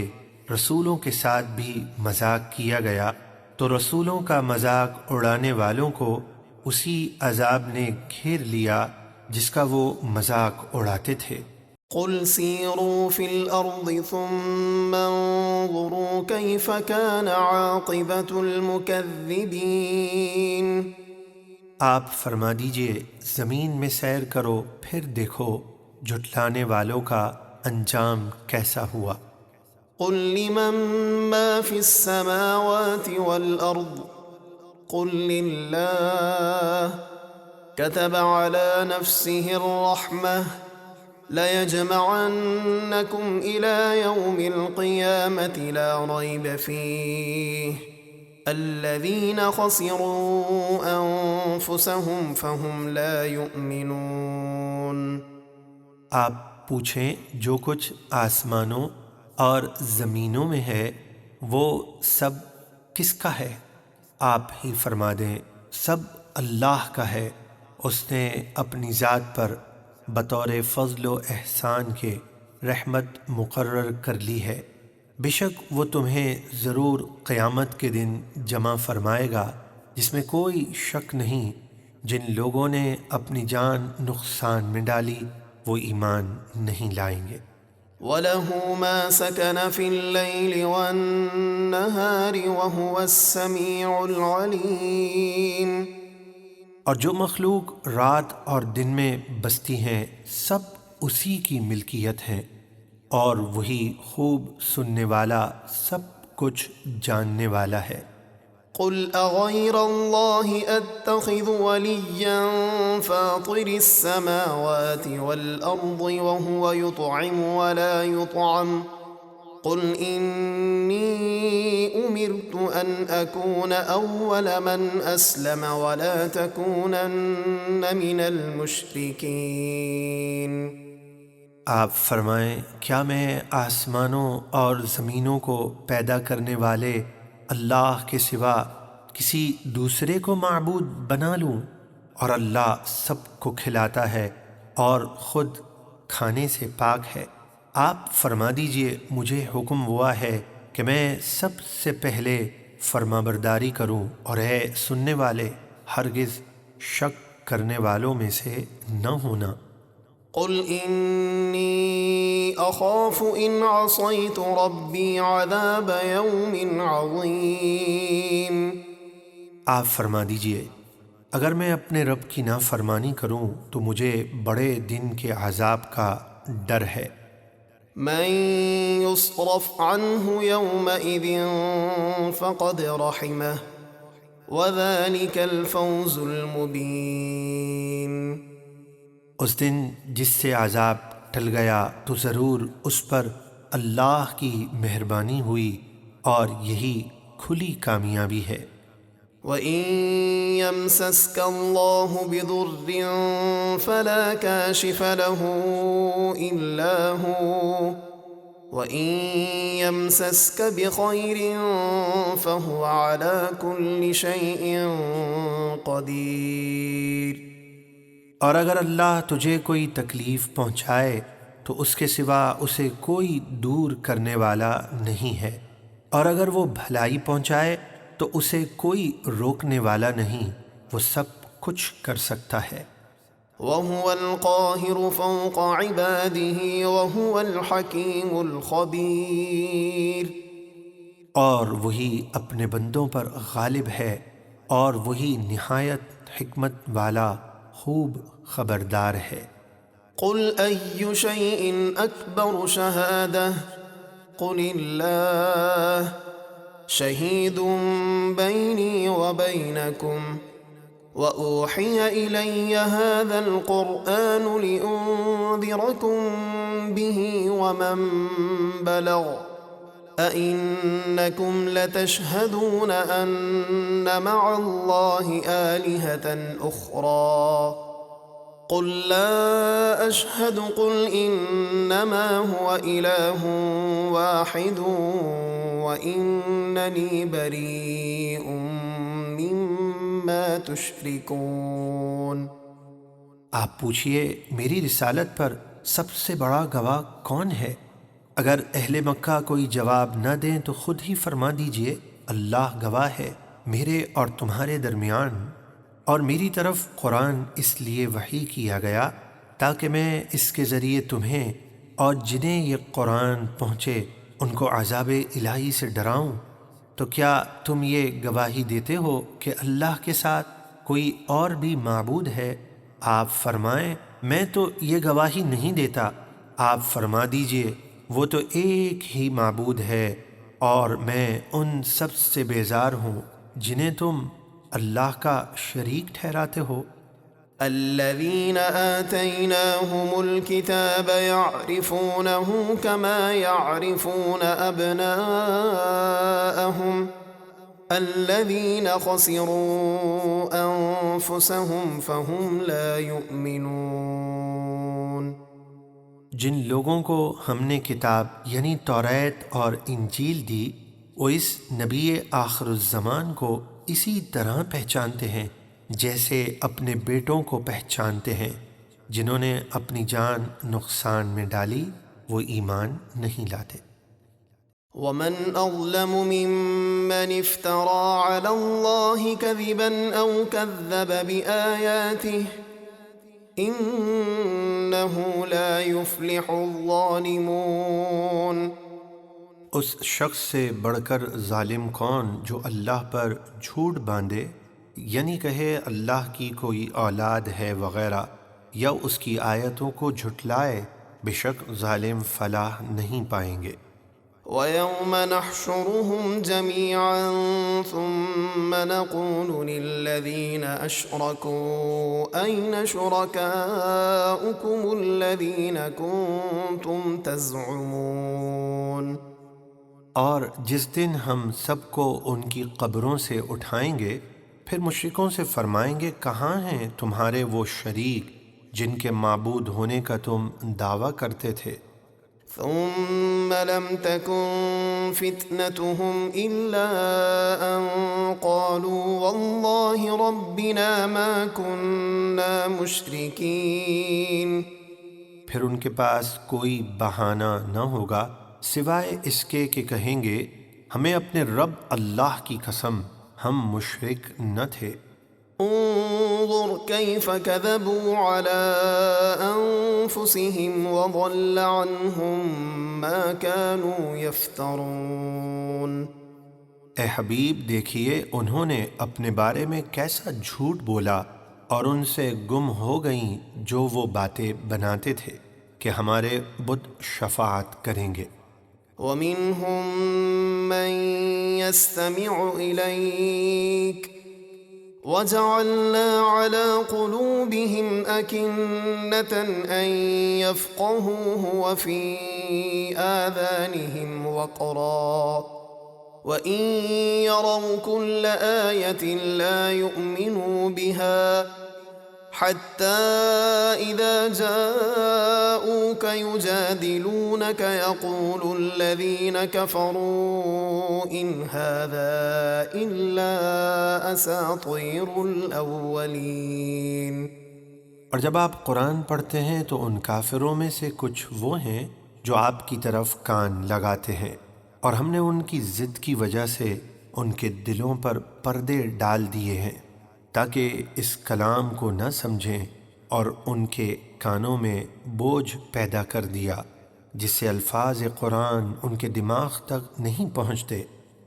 رسولوں کے ساتھ بھی مذاق کیا گیا، تو رسولوں کا مذاق اڑانے والوں کو اسی عذاب نے گھیر لیا جس کا وہ مذاق اڑاتے تھے۔ قل سیروا فی الارض ثم انظروا کیف کان عاقبۃ المکذبین۔ آپ فرما دیجئے زمین میں سیر کرو پھر دیکھو جھٹلانے والوں کا انجام کیسا ہوا۔ قل لمن ما فی السماوات والارض قل للہ كتب على نفسه الرحمة ليجمعنكم إلى يوم القيامة لا ريب فيه الذين خسروا أنفسهم فهم لا يؤمنون۔ آپ پوچھیں جو کچھ آسمانوں اور زمینوں میں ہے وہ سب کس کا ہے؟ آپ ہی فرما دیں سب اللہ کا ہے، اس نے اپنی ذات پر بطور فضل و احسان کے رحمت مقرر کر لی ہے، بے شک وہ تمہیں ضرور قیامت کے دن جمع فرمائے گا جس میں کوئی شک نہیں۔ جن لوگوں نے اپنی جان نقصان میں ڈالی وہ ایمان نہیں لائیں گے۔ وَلَهُ مَا سَكَنَ فِي اللَّيْلِ وَالنَّهَارِ وَهُوَ السَّمِيعُ الْعَلِيمُ۔ اور جو مخلوق رات اور دن میں بستی ہیں سب اسی کی ملکیت ہیں، اور وہی خوب سننے والا سب کچھ جاننے والا ہے۔ قل اغير الله اتخذ وليا فاطر السماوات والارض وهو يطعم ولا يطعم قل اني امرت ان اكون اول من اسلم ولا تكونن من المشركين۔ آپ فرمائیں کیا میں آسمانوں اور زمینوں کو پیدا کرنے والے اللہ کے سوا کسی دوسرے کو معبود بنا لوں؟ اور اللہ سب کو کھلاتا ہے اور خود کھانے سے پاک ہے۔ آپ فرما دیجئے مجھے حکم ہوا ہے کہ میں سب سے پہلے فرما برداری کروں، اور اے سننے والے ہرگز شک کرنے والوں میں سے نہ ہونا۔ قل انی اخاف ان عصیت ربی عذاب یوم عظیم۔ آپ فرما دیجئے اگر میں اپنے رب کی نافرمانی کروں تو مجھے بڑے دن کے عذاب کا ڈر ہے۔ من يصرف عنه يومئذ فقد رحمه وذلك الفوز المبين۔ اس دن جس سے عذاب ٹل گیا تو ضرور اس پر اللہ کی مہربانی ہوئی اور یہی کھلی کامیابی ہے۔ وَإِن يَمْسَسْكَ اللَّهُ بِضُرٍّ فَلَا كَاشِفَ لَهُ إِلَّا هُوَ وَإِن يَمْسَسْكَ بِخَيْرٍ فَهُوَ عَلَى كُلِّ شَيْءٍ قَدِيرٌ۔ اور اگر اللہ تجھے کوئی تکلیف پہنچائے تو اس کے سوا اسے کوئی دور کرنے والا نہیں ہے، اور اگر وہ بھلائی پہنچائے تو اسے کوئی روکنے والا نہیں، وہ سب کچھ کر سکتا ہے۔ وَهُوَ الْقَاهِرُ فَوْقَ عِبَادِهِ وَهُوَ الْحَكِيمُ الْخَبِيرُ۔ اور وہی اپنے بندوں پر غالب ہے اور وہی نہایت حکمت والا خوب خبردار ہے۔ قل أي شيء أكبر شهادة قل الله شهيد بيني وبينكم وأوحي إلي هذا القرآن لأنذركم به ومن بلغ أئنكم لتشهدون أن مع الله آلهة أخرى قل لا أشهد قل إنما هو إله واحد وإنني بريء مما تشركون۔ آپ پوچھئے میری رسالت پر سب سے بڑا گواہ کون ہے؟ اگر اہل مکہ کوئی جواب نہ دیں تو خود ہی فرما دیجئے اللہ گواہ ہے میرے اور تمہارے درمیان، اور میری طرف قرآن اس لیے وحی کیا گیا تاکہ میں اس کے ذریعے تمہیں اور جنہیں یہ قرآن پہنچے ان کو عذاب الہی سے ڈراؤں۔ تو کیا تم یہ گواہی دیتے ہو کہ اللہ کے ساتھ کوئی اور بھی معبود ہے؟ آپ فرمائیں میں تو یہ گواہی نہیں دیتا۔ آپ فرما دیجئے وہ تو ایک ہی معبود ہے اور میں ان سب سے بیزار ہوں جنہیں تم اللہ کا شریک ٹھہراتے ہو۔ الذين آتيناهم الكتاب يعرفونه كما يعرفون أبناءهم الذين خسروا أنفسهم فهم لا يؤمنون۔ جن لوگوں کو ہم نے کتاب یعنی توریت اور انجیل دی وہ اس نبی آخر الزمان کو اسی طرح پہچانتے ہیں جیسے اپنے بیٹوں کو پہچانتے ہیں۔ جنہوں نے اپنی جان نقصان میں ڈالی وہ ایمان نہیں لاتے۔ ومن أظلم ممن افترى على الله كذبا أو كذب بآياته إنه لا يفلح الظالمون۔ اس شخص سے بڑھ کر ظالم کون جو اللہ پر جھوٹ باندھے، یعنی کہے اللہ کی کوئی اولاد ہے وغیرہ، یا اس کی آیتوں کو جھٹلائے، بے شک ظالم فلاح نہیں پائیں گے۔ وَيَوْمَ نَحْشُرُهُمْ جَمِيعًا ثُمَّ نَقُولُ لِلَّذِينَ أَشْرَكُوا أَيْنَ شُرَكَاؤُكُمُ الَّذِينَ كُنتُمْ تَزْعُمُونَ۔ اور جس دن ہم سب کو ان کی قبروں سے اٹھائیں گے پھر مشرکوں سے فرمائیں گے کہاں ہیں تمہارے وہ شریک جن کے معبود ہونے کا تم دعویٰ کرتے تھے؟ ثم لم تكن فتنتهم إلا أن قالوا والله ربنا ما كنا مشركين۔ پھر ان کے پاس کوئی بہانہ نہ ہوگا سوائے اس کے کہ کہیں گے ہمیں اپنے رب اللہ کی قسم ہم مشرک نہ تھے۔ انظر كيف كذبوا على أنفسهم وضل عنهم ما كانوا يفترون۔ اے حبیب دیکھیے انہوں نے اپنے بارے میں کیسا جھوٹ بولا اور ان سے گم ہو گئیں جو وہ باتیں بناتے تھے کہ ہمارے بت شفاعت کریں گے۔ ومنهم من يستمع إليك وجعلنا على قلوبهم أكنة أن يفقهوه وفي آذانهم وقرا وإن يروا كل آية لا يؤمنوا بها حتى إذا جاءوك يجادلونك يقول الذين كفروا إن هذا إلا أساطير الأولين۔ اور جب آپ قرآن پڑھتے ہیں تو ان کافروں میں سے کچھ وہ ہیں جو آپ کی طرف کان لگاتے ہیں، اور ہم نے ان کی ضد کی وجہ سے ان کے دلوں پر پردے ڈال دیے ہیں تاکہ اس کلام کو نہ سمجھیں، اور ان کے کانوں میں بوجھ پیدا کر دیا جس سے الفاظ قرآن ان کے دماغ تک نہیں پہنچتے۔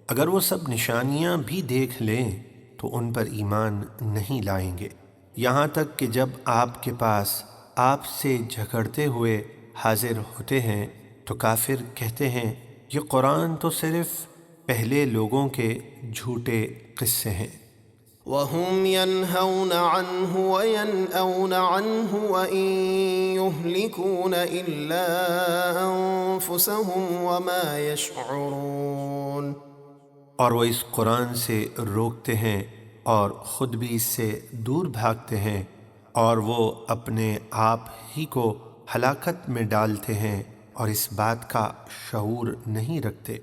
اگر وہ سب نشانیاں بھی دیکھ لیں تو ان پر ایمان نہیں لائیں گے، یہاں تک کہ جب آپ کے پاس آپ سے جھگڑتے ہوئے حاضر ہوتے ہیں تو کافر کہتے ہیں یہ قرآن تو صرف پہلے لوگوں کے جھوٹے قصے ہیں۔ وهم ينهون عنه وينأون عنه وإن يهلكون إلا أنفسهم وما يشعرون۔ اور وہ اس قرآن سے روکتے ہیں اور خود بھی اس سے دور بھاگتے ہیں، اور وہ اپنے آپ ہی کو ہلاکت میں ڈالتے ہیں اور اس بات کا شعور نہیں رکھتے۔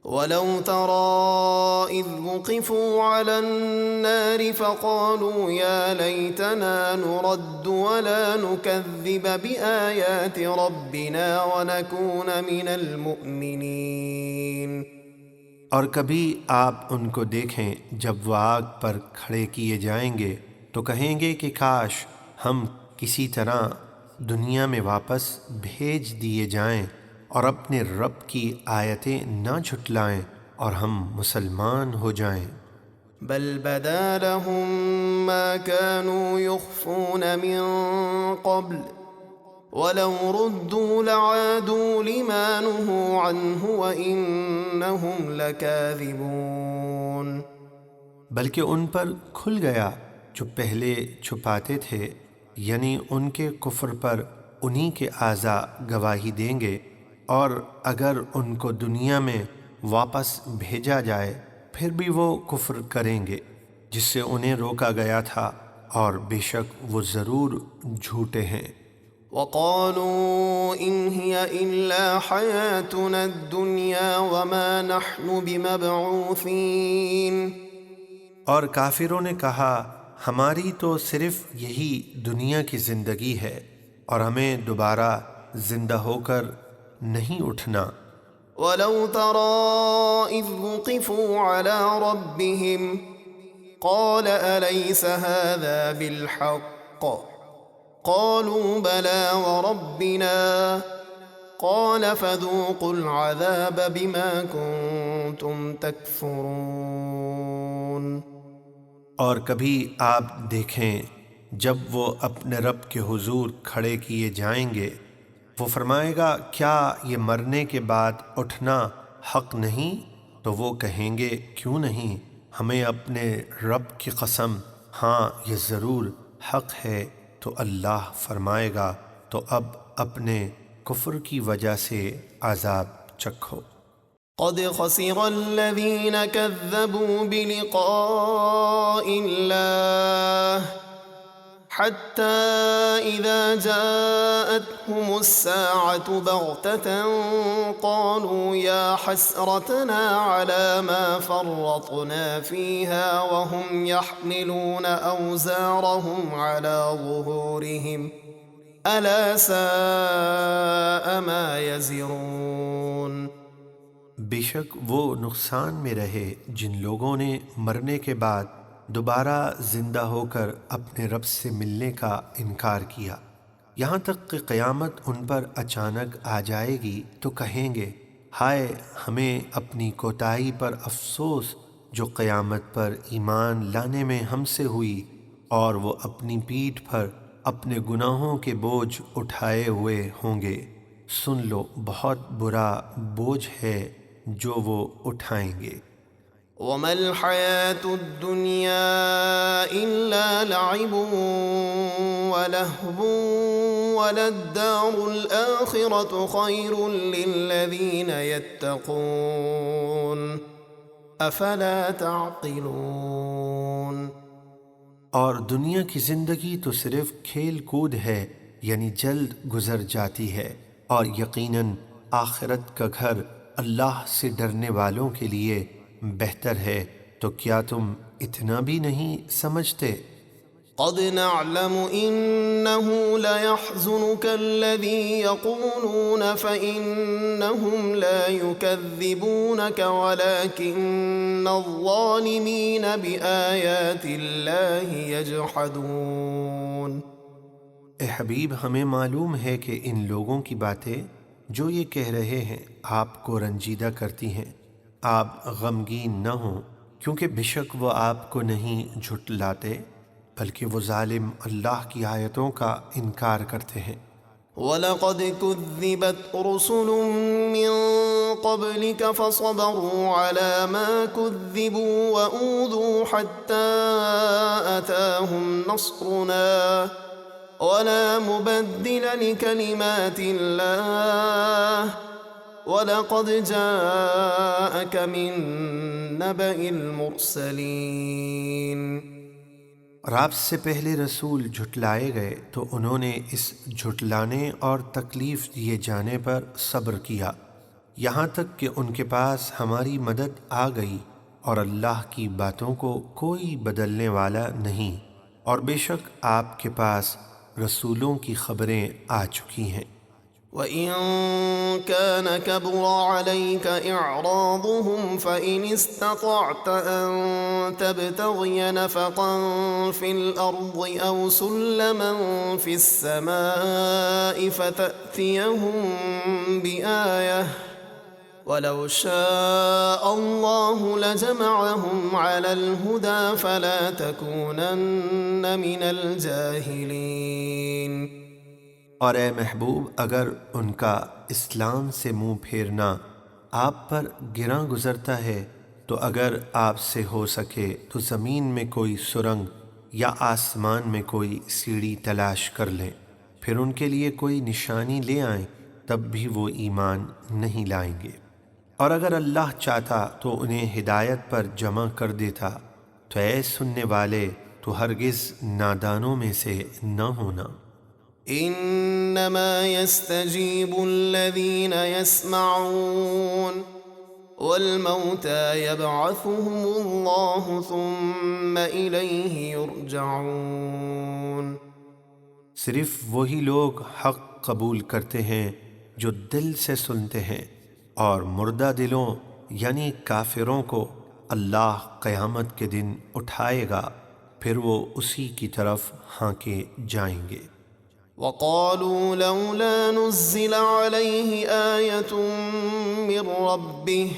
ولو ترى إذ وقفوا على النار فقالوا يا ليتنا نرد ولا نكذب بآيات ربنا ونكون من المؤمنين۔ اور کبھی آپ ان کو دیکھیں جب وہ آگ پر کھڑے کیے جائیں گے تو کہیں گے کہ کاش ہم کسی طرح دنیا میں واپس بھیج دیے جائیں اور اپنے رب کی آیتیں نہ جھٹلائیں اور ہم مسلمان ہو جائیں۔ بل بدا لهم ما كانوا يخفون من قبل ولو ردوا لعادوا لما نهوا عنه وإنهم لكاذبون۔ بلکہ ان پر کھل گیا جو پہلے چھپاتے تھے، یعنی ان کے کفر پر انہی کے اعضاء گواہی دیں گے، اور اگر ان کو دنیا میں واپس بھیجا جائے پھر بھی وہ کفر کریں گے جس سے انہیں روکا گیا تھا، اور بے شک وہ ضرور جھوٹے ہیں۔ وقالوا إن هي إلا حياتنا الدنيا وما نحن بمبعوثين۔ اور کافروں نے کہا ہماری تو صرف یہی دنیا کی زندگی ہے اور ہمیں دوبارہ زندہ ہو کر نہیں اٹھنا۔ ولو ترى إذ وقفوا على ربهم قال أليس هذا بالحق قالوا بلى وربنا قال فذوقوا العذاب بما كنتم تكفرون۔ اور کبھی آپ دیکھیں جب وہ اپنے رب کے حضور کھڑے کیے جائیں گے، وہ فرمائے گا کیا یہ مرنے کے بعد اٹھنا حق نہیں؟ تو وہ کہیں گے کیوں نہیں، ہمیں اپنے رب کی قسم، ہاں یہ ضرور حق ہے۔ تو اللہ فرمائے گا تو اب اپنے کفر کی وجہ سے عذاب چکھو۔ قد خسر الذين كذبوا بلقاء الله حتى إذا جاءتهم الساعة بغتة قالوا يا حسرتنا على ما فرطنا فيها وهم يحملون أوزارهم على ظهورهم ألا ساء ما يزرون۔ بے شک وہ نقصان میں رہے جن لوگوں نے مرنے کے بعد دوبارہ زندہ ہو کر اپنے رب سے ملنے کا انکار کیا، یہاں تک کہ قیامت ان پر اچانک آ جائے گی تو کہیں گے ہائے ہمیں اپنی کوتاہی پر افسوس جو قیامت پر ایمان لانے میں ہم سے ہوئی، اور وہ اپنی پیٹھ پر اپنے گناہوں کے بوجھ اٹھائے ہوئے ہوں گے۔ سن لو بہت برا بوجھ ہے جو وہ اٹھائیں گے۔ وما الحياة الدنيا إلا لعب ولهو وللدار الآخرة خير للذين يتقون أفلا تعقلون۔ اور دنیا کی زندگی تو صرف کھیل کود ہے، یعنی جلد گزر جاتی ہے، اور یقیناً آخرت کا گھر اللہ سے ڈرنے والوں کے لیے بہتر ہے۔ تو کیا تم اتنا بھی نہیں سمجھتے؟ قد نعلم إنه ليحزنك الذي يقولون فإنهم لا يكذبونك ولكن الظالمين بآيات الله يجحدون۔ اے حبیب ہمیں معلوم ہے کہ ان لوگوں کی باتیں جو یہ کہہ رہے ہیں آپ کو رنجیدہ کرتی ہیں، آپ غمگین نہ ہوں، کیونکہ بے شک وہ آپ کو نہیں جھٹلاتے بلکہ وہ ظالم اللہ کی آیتوں کا انکار کرتے ہیں۔ وَلَقَدْ كُذِّبَتْ رُسُلٌ مِّن قَبْلِكَ فَصَبَرُوا عَلَى مَا كُذِّبُوا وَأُوذُوا حَتَّى أَتَاهُمْ نَصْرُنَا وَلَا مُبَدِّلَ لِكَلِمَاتِ اللَّهِ وَلَقَدْ جَاءَكَ مِن نَّبَإِ الْمُرْسَلِينَ۔ اور آپ سے پہلے رسول جھٹلائے گئے تو انہوں نے اس جھٹلانے اور تکلیف دیے جانے پر صبر کیا، یہاں تک کہ ان کے پاس ہماری مدد آ گئی، اور اللہ کی باتوں کو کوئی بدلنے والا نہیں، اور بے شک آپ کے پاس رسولوں کی خبریں آ چکی ہیں۔ وَإِن كَانَ كَبُرَ عَلَيْكَ إِعْرَاضُهُمْ فَإِنِ اسْتَطَعْتَ أَن تَبْتَغِيَ نَفَقًا فِي الْأَرْضِ أَوْ سُلَّمًا فِي السَّمَاءِ فَتَأْتِيَهُم بِآيَةٍ وَلَوْ شَاءَ اللَّهُ لَجَمَعَهُمْ عَلَى الْهُدَى فَلَا تَكُونَنَّ مِنَ الْجَاهِلِينَ۔ اور اے محبوب، اگر ان کا اسلام سے منہ پھیرنا آپ پر گراں گزرتا ہے تو اگر آپ سے ہو سکے تو زمین میں کوئی سرنگ یا آسمان میں کوئی سیڑھی تلاش کر لیں، پھر ان کے لیے کوئی نشانی لے آئیں، تب بھی وہ ایمان نہیں لائیں گے۔ اور اگر اللہ چاہتا تو انہیں ہدایت پر جمع کر دیتا۔ تو اے سننے والے، تو ہرگز نادانوں میں سے نہ ہونا۔ انما يستجيب الذين يسمعون والموتى يبعثهم الله ثم اليه يرجعون۔ صرف وہی لوگ حق قبول کرتے ہیں جو دل سے سنتے ہیں، اور مردہ دلوں یعنی کافروں کو اللہ قیامت کے دن اٹھائے گا، پھر وہ اسی کی طرف ہانکے جائیں گے۔ وقالوا لولا نزل عليه آية من ربه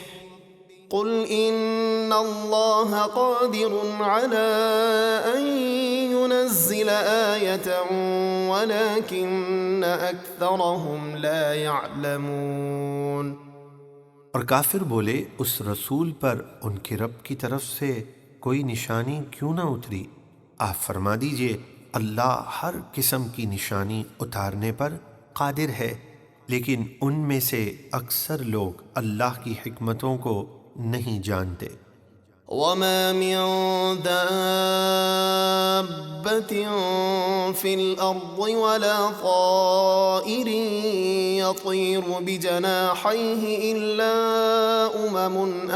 قل إن الله قادر على أن ينزل آية ولكن أكثرهم لا يعلمون۔ اور کافر بولے، اس رسول پر ان کے رب کی طرف سے کوئی نشانی کیوں نہ اتری؟ آپ فرما دیجئے، اللہ ہر قسم کی نشانی اتارنے پر قادر ہے، لیکن ان میں سے اکثر لوگ اللہ کی حکمتوں کو نہیں جانتے۔ وما من دابة في الأرض ولا طائر يطير بجناحيه إلا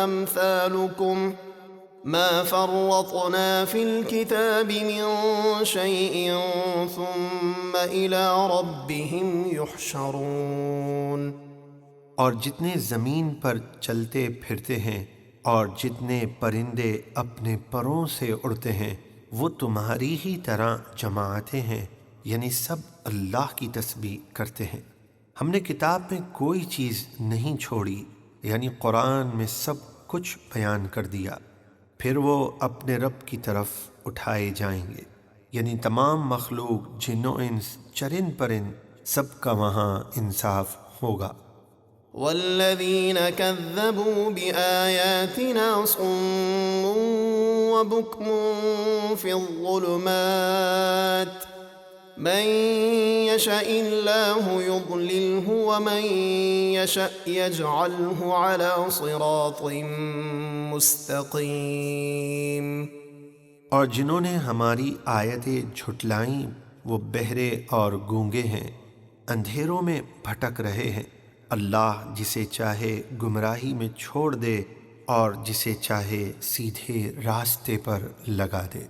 أمثالكم ما فرطنا في الكتاب من شيء ثم إلى ربهم يحشرون۔ اور جتنے زمین پر چلتے پھرتے ہیں اور جتنے پرندے اپنے پروں سے اڑتے ہیں، وہ تمہاری ہی طرح جماعتیں ہیں، یعنی سب اللہ کی تسبیح کرتے ہیں۔ ہم نے کتاب میں کوئی چیز نہیں چھوڑی، یعنی قرآن میں سب کچھ بیان کر دیا، پھر وہ اپنے رب کی طرف اٹھائے جائیں گے، یعنی تمام مخلوق، جن و انس، چرند پرند، سب کا وہاں انصاف ہوگا۔ والذين كذبوا بآياتنا صم وبكم في الظلمات من يشاء الله يضلله ومن يشاء يجعله على صراط مستقيم۔ اور جنہوں نے ہماری آیتیں جھٹلائیں وہ بہرے اور گونگے ہیں، اندھیروں میں بھٹک رہے ہیں۔ اللہ جسے چاہے گمراہی میں چھوڑ دے اور جسے چاہے سیدھے راستے پر لگا دے۔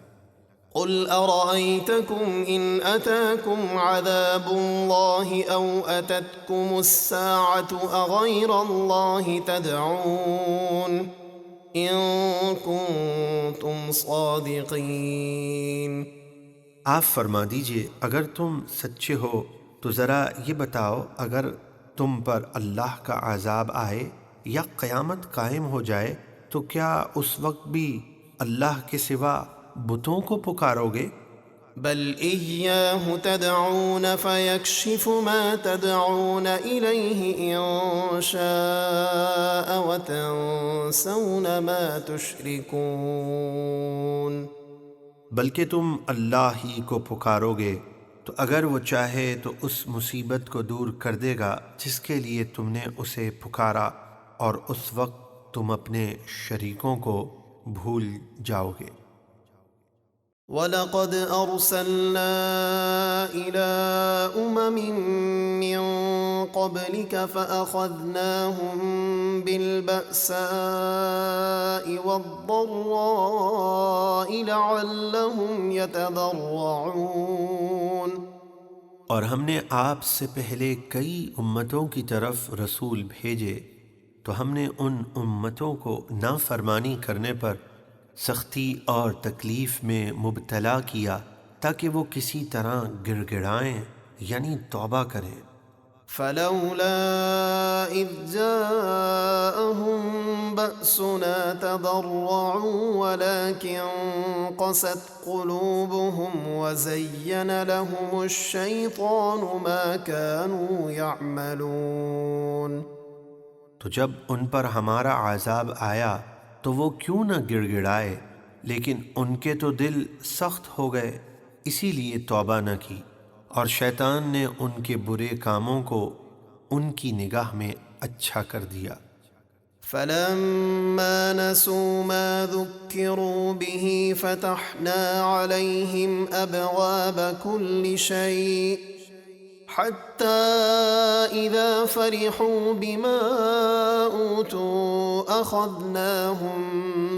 قل أرأيتكم إن أتاكم عذاب الله أو أتتكم الساعة أغير الله تدعون إن كنتم صادقين۔ آپ فرما دیجئے، اگر تم سچے ہو تو ذرا یہ بتاؤ، اگر تم پر اللہ کا عذاب آئے یا قیامت قائم ہو جائے تو کیا اس وقت بھی اللہ کے سوا بتوں کو پکارو گے؟ بل إياه تدعون فيكشف ما تدعون إليه إن شاء وتنسون ما تشركون۔ بلکہ تم اللہ ہی کو پکارو گے تو اگر وہ چاہے تو اس مصیبت کو دور کر دے گا جس کے لیے تم نے اسے پکارا، اور اس وقت تم اپنے شریکوں کو بھول جاؤ گے۔ وَلَقَدْ أَرْسَلْنَا إِلَىٰ أُمَمٍ مِّن قَبْلِكَ فَأَخَذْنَاهُم بِالْبَأْسَاءِ وَالضَّرَّاءِ لَعَلَّهُمْ يَتَضَرَّعُونَ۔ اور ہم نے آپ سے پہلے کئی امتوں کی طرف رسول بھیجے تو ہم نے ان امتوں کو نافرمانی کرنے پر سختی اور تکلیف میں مبتلا کیا تاکہ وہ کسی طرح گڑ گڑائیں یعنی توبہ کریں۔ فلولا إذ جاءهم بأسنا تضرعوا ولكن قست قلوبهم وزين لهم الشيطان ما كانوا يعملون۔ تو جب ان پر ہمارا عذاب آیا تو وہ کیوں نہ گڑ گڑائے، لیکن ان کے تو دل سخت ہو گئے، اسی لیے توبہ نہ کی، اور شیطان نے ان کے برے کاموں کو ان کی نگاہ میں اچھا کر دیا۔ فلما نسوا ما ذكروا به فتحنا عليهم أبواب كل شيء حتى إذا فرحوا بما أوتوا أخذناهم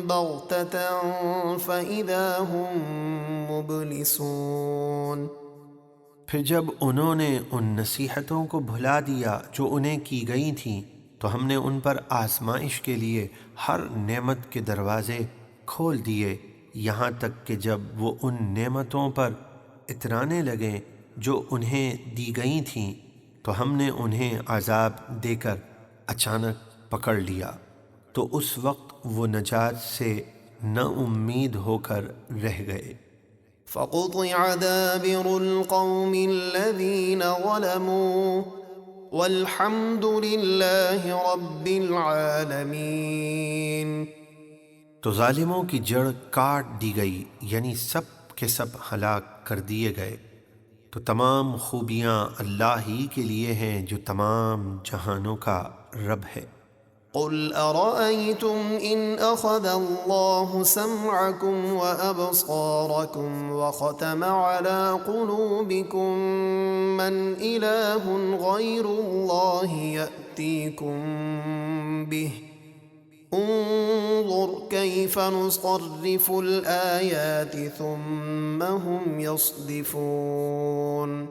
بغتة فإذا هم مبلسون۔ پھر جب انہوں نے ان نصیحتوں کو بھلا دیا جو انہیں کی گئی تھیں تو ہم نے ان پر آزمائش کے لیے ہر نعمت کے دروازے کھول دیے، یہاں تک کہ جب وہ ان نعمتوں پر اترانے لگیں جو انہیں دی گئی تھیں تو ہم نے انہیں عذاب دے کر اچانک پکڑ لیا، تو اس وقت وہ نجات سے نا امید ہو کر رہ گئے۔ فقطع دابر القوم الذين ظلموا والحمد لله رب العالمین۔ تو ظالموں کی جڑ کاٹ دی گئی، یعنی سب کے سب ہلاک کر دیے گئے، تو تمام خوبیاں اللہ ہی کے لیے ہیں جو تمام جہانوں کا رب ہے۔ قل أرأيتم إن أخذ الله سمعكم وأبصاركم وختم على قلوبكم من إله غير الله يأتيكم به انظر كيف نصرف الآيات ثم هم يصدفون۔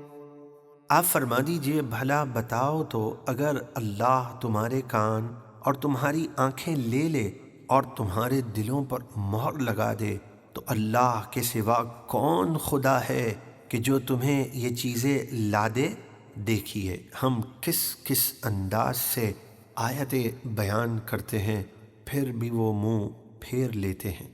آپ فرما دیجئے بھلا بتاؤ تو اگر اللہ تمہارے کان اور تمہاری آنکھیں لے لے اور تمہارے دلوں پر مہر لگا دے تو اللہ کے سوا کون خدا ہے کہ جو تمہیں یہ چیزیں لا دے؟ دیکھیے ہم کس کس انداز سے آیتیں بیان کرتے ہیں، پھر بھی وہ منہ پھیر لیتے ہیں۔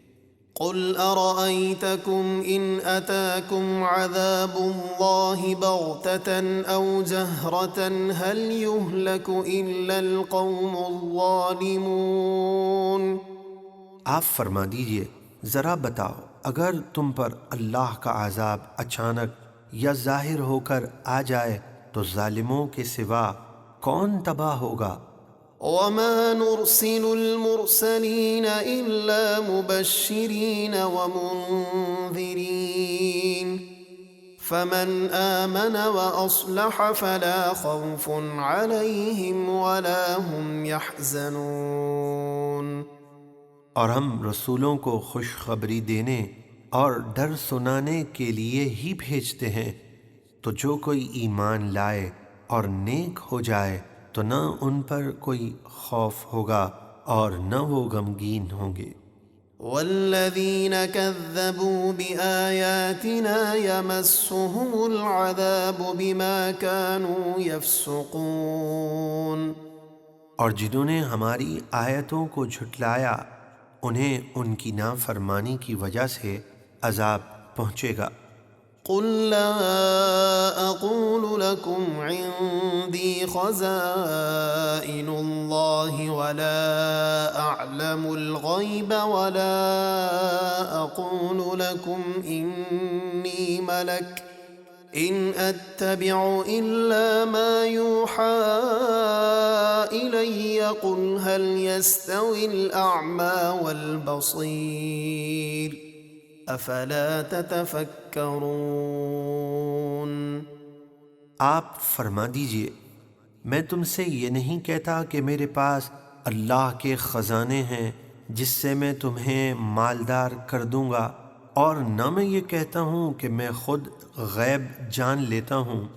قل أرأيتكم إن أتاكم عذاب الله بغتة أو جهرة هل يهلك إلا القوم الظالمون۔ آپ فرما دیجئے ذرا بتاؤ اگر تم پر اللہ کا عذاب اچانک یا ظاہر ہو کر آ جائے تو ظالموں کے سوا کون تباہ ہوگا؟ وما نرسل المرسلين إلا مبشرين ومنذرين فمن آمن وأصلح فلا خوف عليهم ولا هم يحزنون۔ اور ہم رسولوں کو خوشخبری دینے اور ڈر سنانے کے لیے ہی بھیجتے ہیں، تو جو کوئی ایمان لائے اور نیک ہو جائے تو نہ ان پر کوئی خوف ہوگا اور نہ وہ غمگین ہوں گے۔ والذین کذبوا بآیاتنا یمسهم العذاب بما كانوا یفسقون۔ اور جنہوں نے ہماری آیتوں کو جھٹلایا انہیں ان کی نافرمانی کی وجہ سے عذاب پہنچے گا۔ قل لا أقول لكم عندي خزائن الله ولا أعلم الغيب ولا أقول لكم إني ملك إن أتبع إلا ما يوحى إلي قل هل يستوي الأعمى والبصير افلا تتفکرون۔ آپ فرما دیجئے میں تم سے یہ نہیں کہتا کہ میرے پاس اللہ کے خزانے ہیں جس سے میں تمہیں مالدار کر دوں گا، اور نہ میں یہ کہتا ہوں کہ میں خود غیب جان لیتا ہوں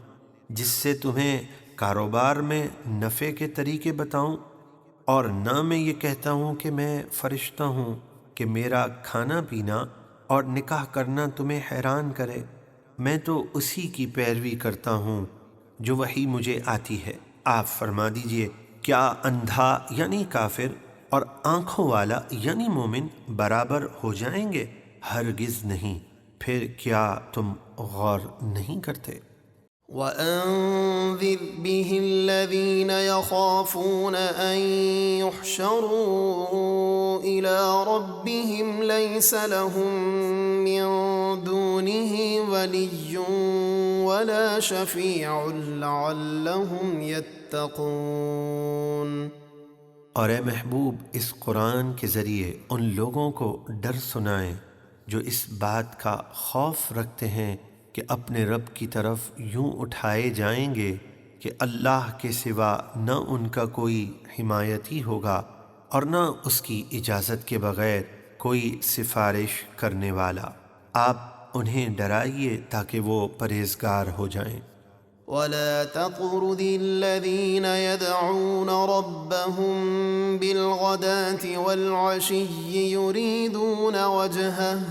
جس سے تمہیں کاروبار میں نفع کے طریقے بتاؤں، اور نہ میں یہ کہتا ہوں کہ میں فرشتہ ہوں کہ میرا کھانا پینا اور نکاح کرنا تمہیں حیران کرے۔ میں تو اسی کی پیروی کرتا ہوں جو وحی مجھے آتی ہے۔ آپ فرما دیجئے کیا اندھا یعنی کافر اور آنکھوں والا یعنی مومن برابر ہو جائیں گے؟ ہرگز نہیں۔ پھر کیا تم غور نہیں کرتے؟ وَأَنذِرْ بِهِ الَّذِينَ يَخَافُونَ أَن يُحْشَرُوا إِلَى رَبِّهِمْ لَيْسَ لَهُم مِّن دُونِهِ وَلِيٌّ وَلَا شَفِيعٌ لَعَلَّهُمْ يَتَّقُونَ۔ اور اے محبوب اس قرآن کے ذریعے ان لوگوں کو ڈر سنائیں جو اس بات کا خوف رکھتے ہیں کہ اپنے رب کی طرف یوں اٹھائے جائیں گے کہ اللہ کے سوا نہ ان کا کوئی حمایتی ہوگا اور نہ اس کی اجازت کے بغیر کوئی سفارش کرنے والا۔ آپ انہیں ڈرائیے تاکہ وہ پرہیزگار ہو جائیں۔ وَلَا تَطْرُدِ الَّذِينَ يَدْعُونَ رَبَّهُم بِالْغَدَاةِ وَالْعَشِيِّ يُرِيدُونَ وَجْهَهُ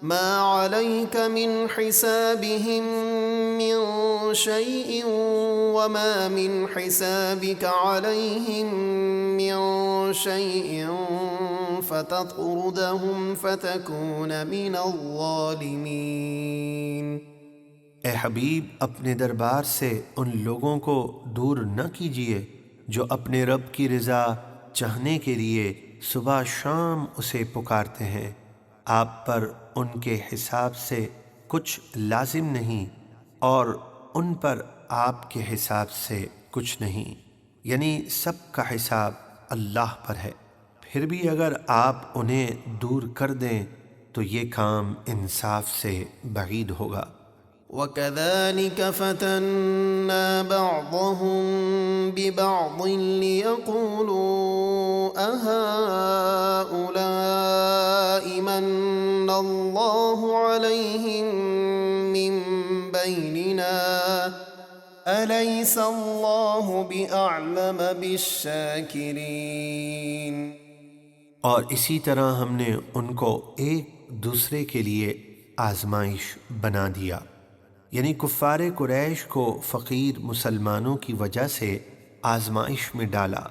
مَا عَلَيْكَ مِنْ حِسَابِهِم مِّن شَيْءٍ وَمَا مِنْ حِسَابِكَ عَلَيْهِم مِّن شَيْءٍ فَتَطْرُدَهُمْ فَتَكُونَ مِنَ الظَّالِمِينَ۔ اے حبیب اپنے دربار سے ان لوگوں کو دور نہ کیجیے جو اپنے رب کی رضا چاہنے کے لیے صبح شام اسے پکارتے ہیں۔ آپ پر ان کے حساب سے کچھ لازم نہیں اور ان پر آپ کے حساب سے کچھ نہیں، یعنی سب کا حساب اللہ پر ہے۔ پھر بھی اگر آپ انہیں دور کر دیں تو یہ کام انصاف سے بعید ہوگا۔ وَكَذَلِكَ فَتَنَّا بَعْضَهُم بِبَعْضٍ لِيَقُولُوا أَهَٰؤُلَاءِ مَنَّ اللَّهُ عَلَيْهِم مِّن بَيْنِنَا أَلَيْسَ اللَّهُ بِأَعْلَمَ بِالشَّاكِرِينَ۔ اور اسی طرح ہم نے ان کو ایک دوسرے کے لیے آزمائش بنا دیا، یعنی کفار قریش کو فقیر مسلمانوں کی وجہ سے آزمائش میں ڈالا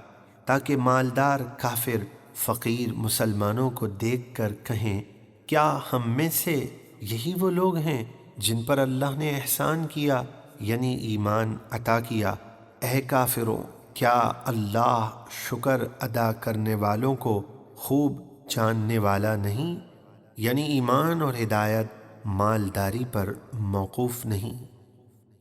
تاکہ مالدار کافر فقیر مسلمانوں کو دیکھ کر کہیں کیا ہم میں سے یہی وہ لوگ ہیں جن پر اللہ نے احسان کیا یعنی ایمان عطا کیا۔ اے کافروں کیا اللہ شکر ادا کرنے والوں کو خوب جاننے والا نہیں؟ یعنی ایمان اور ہدایت مالداری پر موقوف نہیں۔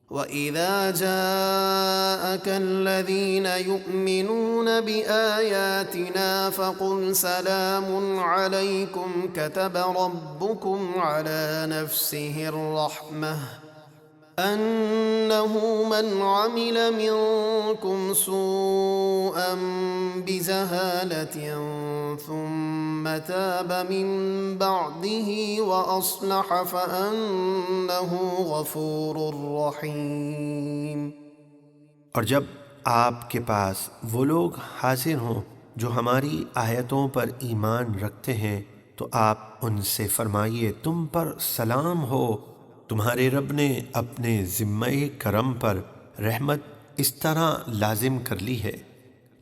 وَإِذَا جَاءَكَ الَّذِينَ يُؤْمِنُونَ بِآيَاتِنَا فَقُلْ سَلَامٌ عَلَيْكُمْ كَتَبَ رَبُّكُمْ عَلَى نَفْسِهِ الرَّحْمَةَ أَنَّهُ مَنْ عَمِلَ مِنكُمْ سُوءًا بِجَهَالَةٍ ثُمَّ تَابَ مِن بَعْدِهِ وَأَصْلَحَ فَأَنَّهُ غَفُورٌ رَّحِيمٌ۔ اور جب آپ کے پاس وہ لوگ حاضر ہوں جو ہماری آیتوں پر ایمان رکھتے ہیں تو آپ ان سے فرمائیے تم پر سلام ہو، تمہارے رب نے اپنے ذمہ کرم پر رحمت اس طرح لازم کر لی ہے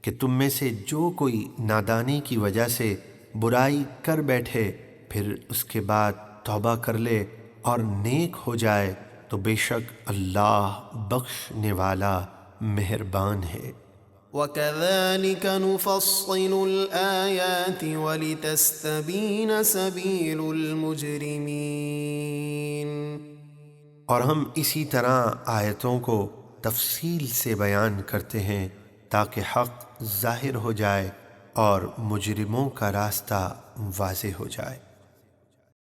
کہ تم میں سے جو کوئی نادانی کی وجہ سے برائی کر بیٹھے پھر اس کے بعد توبہ کر لے اور نیک ہو جائے تو بے شک اللہ بخشنے والا مہربان ہے۔ وَكَذَلِكَ نُفَصِّلُ الْآيَاتِ وَلِتَسْتَبِينَ سَبِيلُ الْمُجْرِمِينَ۔ اور ہم اسی طرح آیتوں کو تفصیل سے بیان کرتے ہیں تاکہ حق ظاہر ہو جائے اور مجرموں کا راستہ واضح ہو جائے۔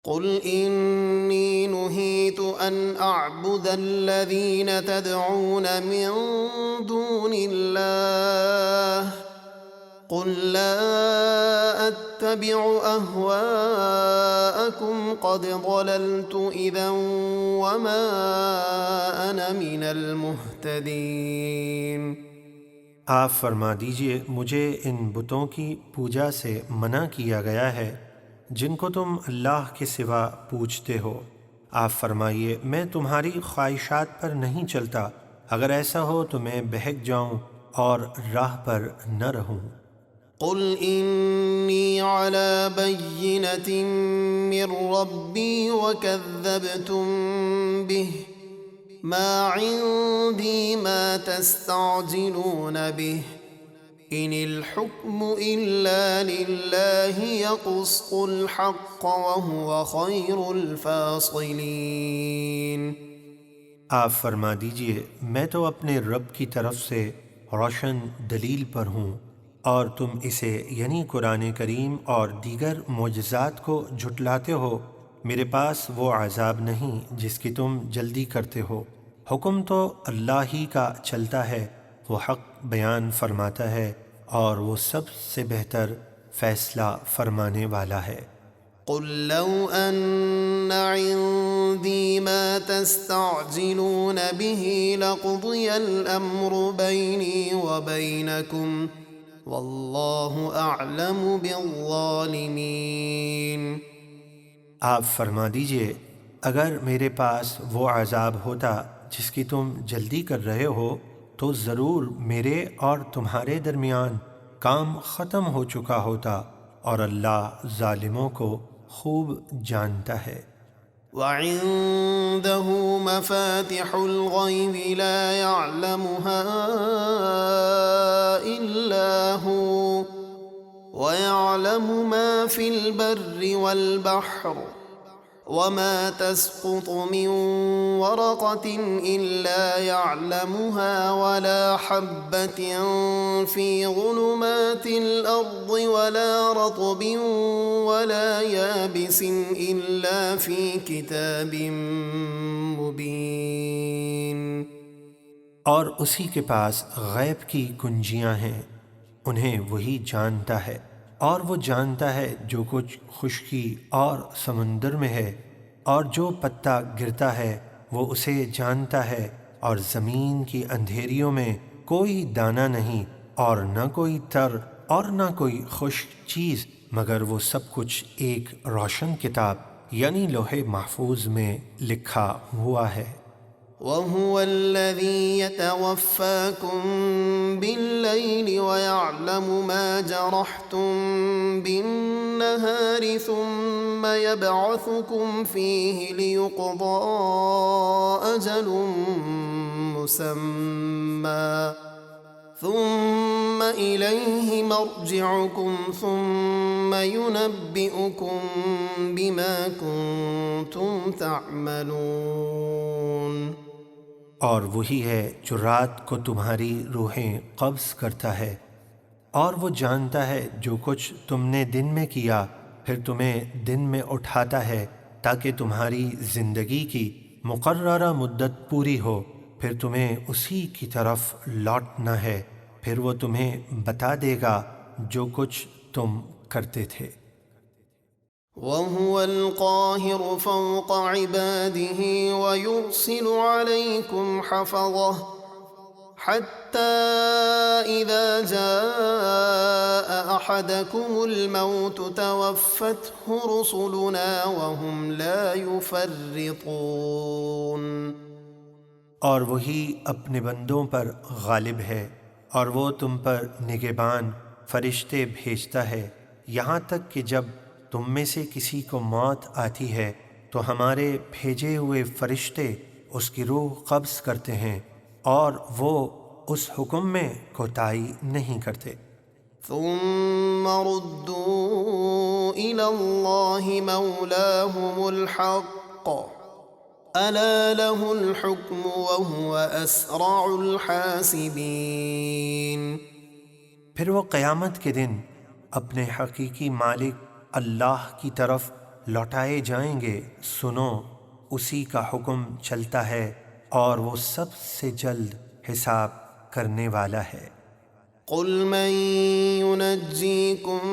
قل إني نهيت أن أعبد الذين تدعون من دون الله قل لا أتبع أهواءكم قد ضللت إذا وما أنا من المهتدين۔ آپ فرما دیجئے مجھے ان بتوں کی پوجا سے منع کیا گیا ہے جن کو تم اللہ کے سوا پوجتے ہو۔ آپ فرمائیے میں تمہاری خواہشات پر نہیں چلتا، اگر ایسا ہو تو میں بہک جاؤں اور راہ پر نہ رہوں۔ قل إني على بينة من ربي وكذبتم به ما عندي ما تستعجلون به إن الحكم إلا لله يقص الحق وهو خير الفاصلين۔ آپ فرما دیجئے میں تو اپنے رب کی طرف سے روشن دلیل پر ہوں، اور تم اسے یعنی قرآن کریم اور دیگر معجزات کو جھٹلاتے ہو۔ میرے پاس وہ عذاب نہیں جس کی تم جلدی کرتے ہو، حکم تو اللہ ہی کا چلتا ہے، وہ حق بیان فرماتا ہے اور وہ سب سے بہتر فیصلہ فرمانے والا ہے۔ قل لو أن عندي ما تستعجلون به لقضي الأمر بيني وبينكم والله أعلم بالظالمين۔ آپ فرما دیجئے اگر میرے پاس وہ عذاب ہوتا جس کی تم جلدی کر رہے ہو تو ضرور میرے اور تمہارے درمیان کام ختم ہو چکا ہوتا، اور اللہ ظالموں کو خوب جانتا ہے۔ وعنده مفاتح الغيب لا يعلمها إلا هو ويعلم ما في البر والبحر وما تسقط من ورقة إلا يعلمها ولا حبة في ظلمات الأرض ولا رطب ولا يابس إلا في كتاب مبين۔ اور اسی کے پاس غیب کی کنجیاں ہیں، انہیں وہی جانتا ہے، اور وہ جانتا ہے جو کچھ خشکی اور سمندر میں ہے، اور جو پتا گرتا ہے وہ اسے جانتا ہے، اور زمین کی اندھیریوں میں کوئی دانہ نہیں، اور نہ کوئی تر اور نہ کوئی خشک چیز، مگر وہ سب کچھ ایک روشن کتاب یعنی لوح محفوظ میں لکھا ہوا ہے۔ وهو الذي يتوفاكم بالليل ويعلم ما جرحتم بالنهار ثم يبعثكم فيه ليقضى أجل مسمى ثم إليه مرجعكم ثم ينبئكم بما كنتم تعملون۔ اور وہی ہے جو رات کو تمہاری روحیں قبض کرتا ہے، اور وہ جانتا ہے جو کچھ تم نے دن میں کیا، پھر تمہیں دن میں اٹھاتا ہے تاکہ تمہاری زندگی کی مقررہ مدت پوری ہو، پھر تمہیں اسی کی طرف لوٹنا ہے، پھر وہ تمہیں بتا دے گا جو کچھ تم کرتے تھے۔ وهو القاهر فوق عباده ويرسل عليكم حفظه حتى إذا جاء أحدكم الموت توفته رسلنا وهم لا يفرطون۔ اور وہی اپنے بندوں پر غالب ہے، اور وہ تم پر نگہبان فرشتے بھیجتا ہے، یہاں تک کہ جب تم میں سے کسی کو موت آتی ہے تو ہمارے بھیجے ہوئے فرشتے اس کی روح قبض کرتے ہیں، اور وہ اس حکم میں کوتاہی نہیں کرتے۔ ثم ردوا إلى الله مولاهم الحق ألا له الحكم وهو أسرع الحاسبين۔ پھر وہ قیامت کے دن اپنے حقیقی مالک اللہ کی طرف لوٹائے جائیں گے، سنو اسی کا حکم چلتا ہے اور وہ سب سے جلد حساب کرنے والا ہے۔ قل من ينجيكم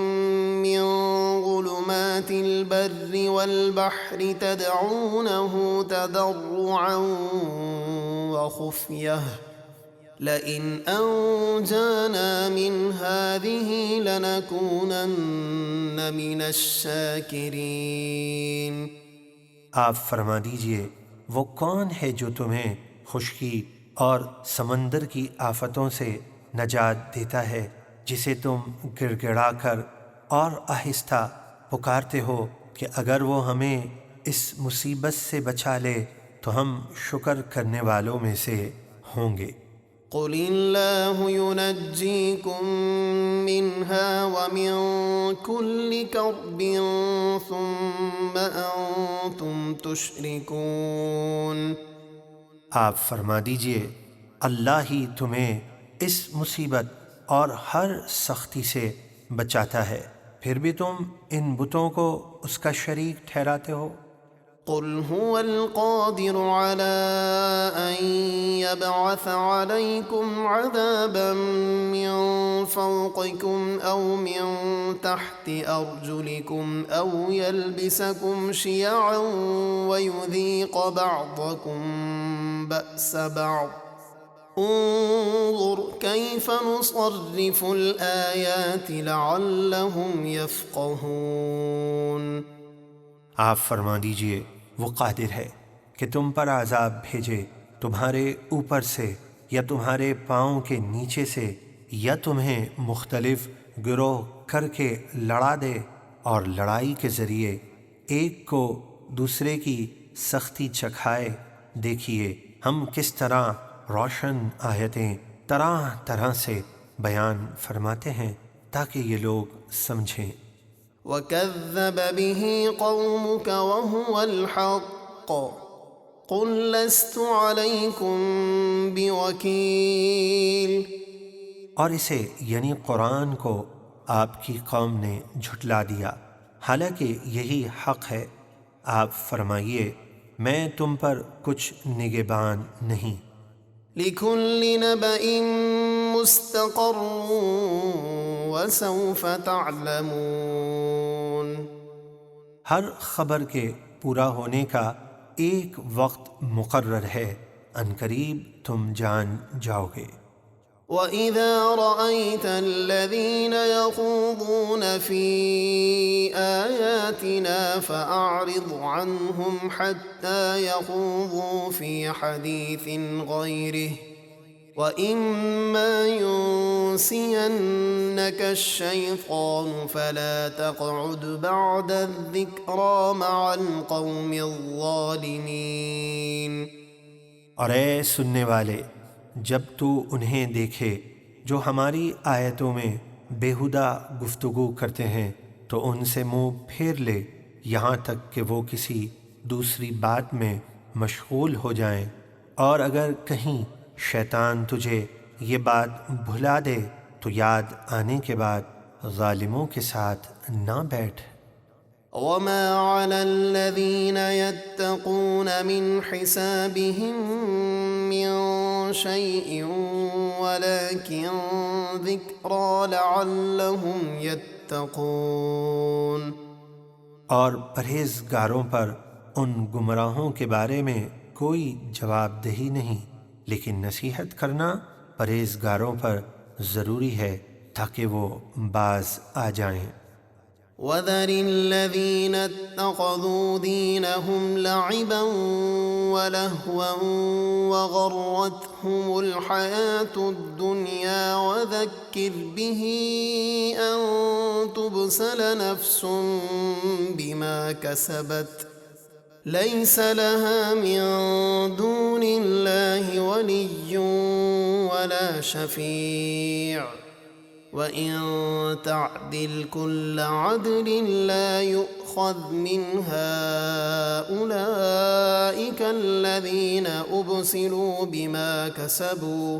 من ظلمات البر والبحر تدعونه تضرعا وخفية لئن أنجانا من هذه لنكونن من الشاكرين۔ آپ فرما دیجئے وہ کون ہے جو تمہیں خشکی اور سمندر کی آفتوں سے نجات دیتا ہے، جسے تم گڑ گڑا کر اور آہستہ پکارتے ہو کہ اگر وہ ہمیں اس مصیبت سے بچا لے تو ہم شکر کرنے والوں میں سے ہوں گے۔ قل اللہ ينجيكم منها ومن كل كرب ثم أنتم تشركون۔ آپ فرما دیجئے اللہ ہی تمہیں اس مصیبت اور ہر سختی سے بچاتا ہے، پھر بھی تم ان بتوں کو اس کا شریک ٹھہراتے ہو۔ قل هو القادر على أن يبعث عليكم عذابا من فوقكم أو من تحت أرجلكم أو يلبسكم شيعا ويذيق بعضكم بأس بعض انظر كيف نصرف الآيات لعلهم يفقهون۔ آپ فرما دیجئے وہ قادر ہے کہ تم پر عذاب بھیجے تمہارے اوپر سے یا تمہارے پاؤں کے نیچے سے، یا تمہیں مختلف گروہ کر کے لڑا دے، اور لڑائی کے ذریعے ایک کو دوسرے کی سختی چکھائے۔ دیکھیے ہم کس طرح روشن آیتیں طرح طرح سے بیان فرماتے ہیں تاکہ یہ لوگ سمجھیں۔ وَكَذَّبَ بِهِ قَوْمُكَ وَهُوَ الْحَقُّ قُلْ لَسْتُ عَلَيْكُمْ بِوَكِيلٍ۔ اور اسے یعنی قرآن کو آپ کی قوم نے جھٹلا دیا، حالانکہ یہی حق ہے۔ آپ فرمائیے میں تم پر کچھ نگہبان نہیں۔ لِكُلِّ نَبَإٍ مُسْتَقَرٌّ وَسَوْفَ تَعْلَمُونَ۔ ہر خبر کے پورا ہونے کا ایک وقت مقرر ہے، عنقریب تم جان جاؤ گے۔ وَإِذَا رَأَيْتَ الَّذِينَ يَخُوضُونَ فِي آيَاتِنَا فَأَعْرِضْ عَنْهُمْ حَتَّى يَخُوضُوا فِي حَدِيثٍ غَيْرِهِ وَإِمَّا يُنْسِيَنَّكَ الشَّيْطَانُ فَلَا تَقْعُدْ بَعْدَ الذِّكْرَى مَعَ الْقَوْمِ الظَّالِمِينَ۔ اور اے سننے والے، جب تو انہیں دیکھے جو ہماری آیتوں میں بیہودہ گفتگو کرتے ہیں تو ان سے منہ پھیر لے یہاں تک کہ وہ کسی دوسری بات میں مشغول ہو جائیں، اور اگر کہیں شیطان تجھے یہ بات بھلا دے تو یاد آنے کے بعد ظالموں کے ساتھ نہ بیٹھ۔ وَمَا عَلَى الَّذِينَ يَتَّقُونَ مِنْ حِسَابِهِمْ مِنْ شَيْءٍ وَلَكِنْ ذِكْرَى لَعَلَّهُمْ يَتَّقُونَ۔ اور پرہیزگاروں پر ان گمراہوں کے بارے میں کوئی جواب دہی نہیں، لیکن نصیحت کرنا پرہیزگاروں پر ضروری ہے تاکہ وہ باز آ جائیں۔ وَذَرِ الَّذِينَ اتَّخَذُوا دِينَهُمْ لَعِبًا وَلَهْوًا وَغَرَّتْهُمُ الْحَيَاةُ الدُّنْيَا وَذَكِّرْ بِهِ أَن تُبْسَلَ نَفْسٌ بِمَا كَسَبَتْ لَيْسَ لَهَا مِن دُونِ اللَّهِ وَلِيٌّ وَلَا شَفِيعٌ وَإِن تَعْدِلْ كُلَّ عَدْلٍ لَا يُؤْخَذْ مِنْهَا أُولَئِكَ الَّذِينَ أُبْسِلُوا بِمَا كَسَبُوا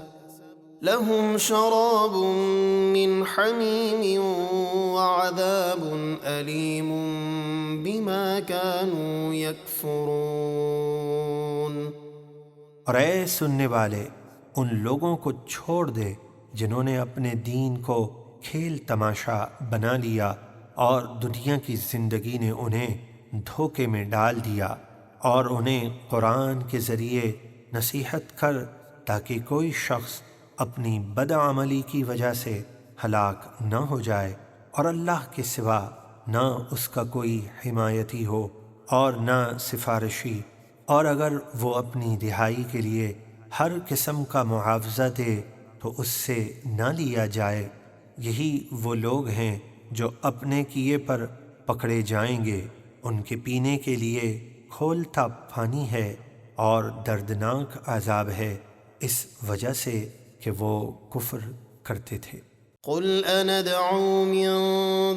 لهم شراب من حمیم وعذاب علیم بما كانوا يكفرون۔ اور اے سننے والے، ان لوگوں کو چھوڑ دے جنہوں نے اپنے دین کو کھیل تماشا بنا لیا اور دنیا کی زندگی نے انہیں دھوکے میں ڈال دیا، اور انہیں قرآن کے ذریعے نصیحت کر تاکہ کوئی شخص اپنی بدعملی کی وجہ سے ہلاک نہ ہو جائے، اور اللہ کے سوا نہ اس کا کوئی حمایتی ہو اور نہ سفارشی، اور اگر وہ اپنی رہائی کے لیے ہر قسم کا معاوضہ دے تو اس سے نہ لیا جائے۔ یہی وہ لوگ ہیں جو اپنے کیے پر پکڑے جائیں گے، ان کے پینے کے لیے کھولتا پانی ہے اور دردناک عذاب ہے، اس وجہ سے کہ وہ کفر کرتے تھے۔ قل أندعو من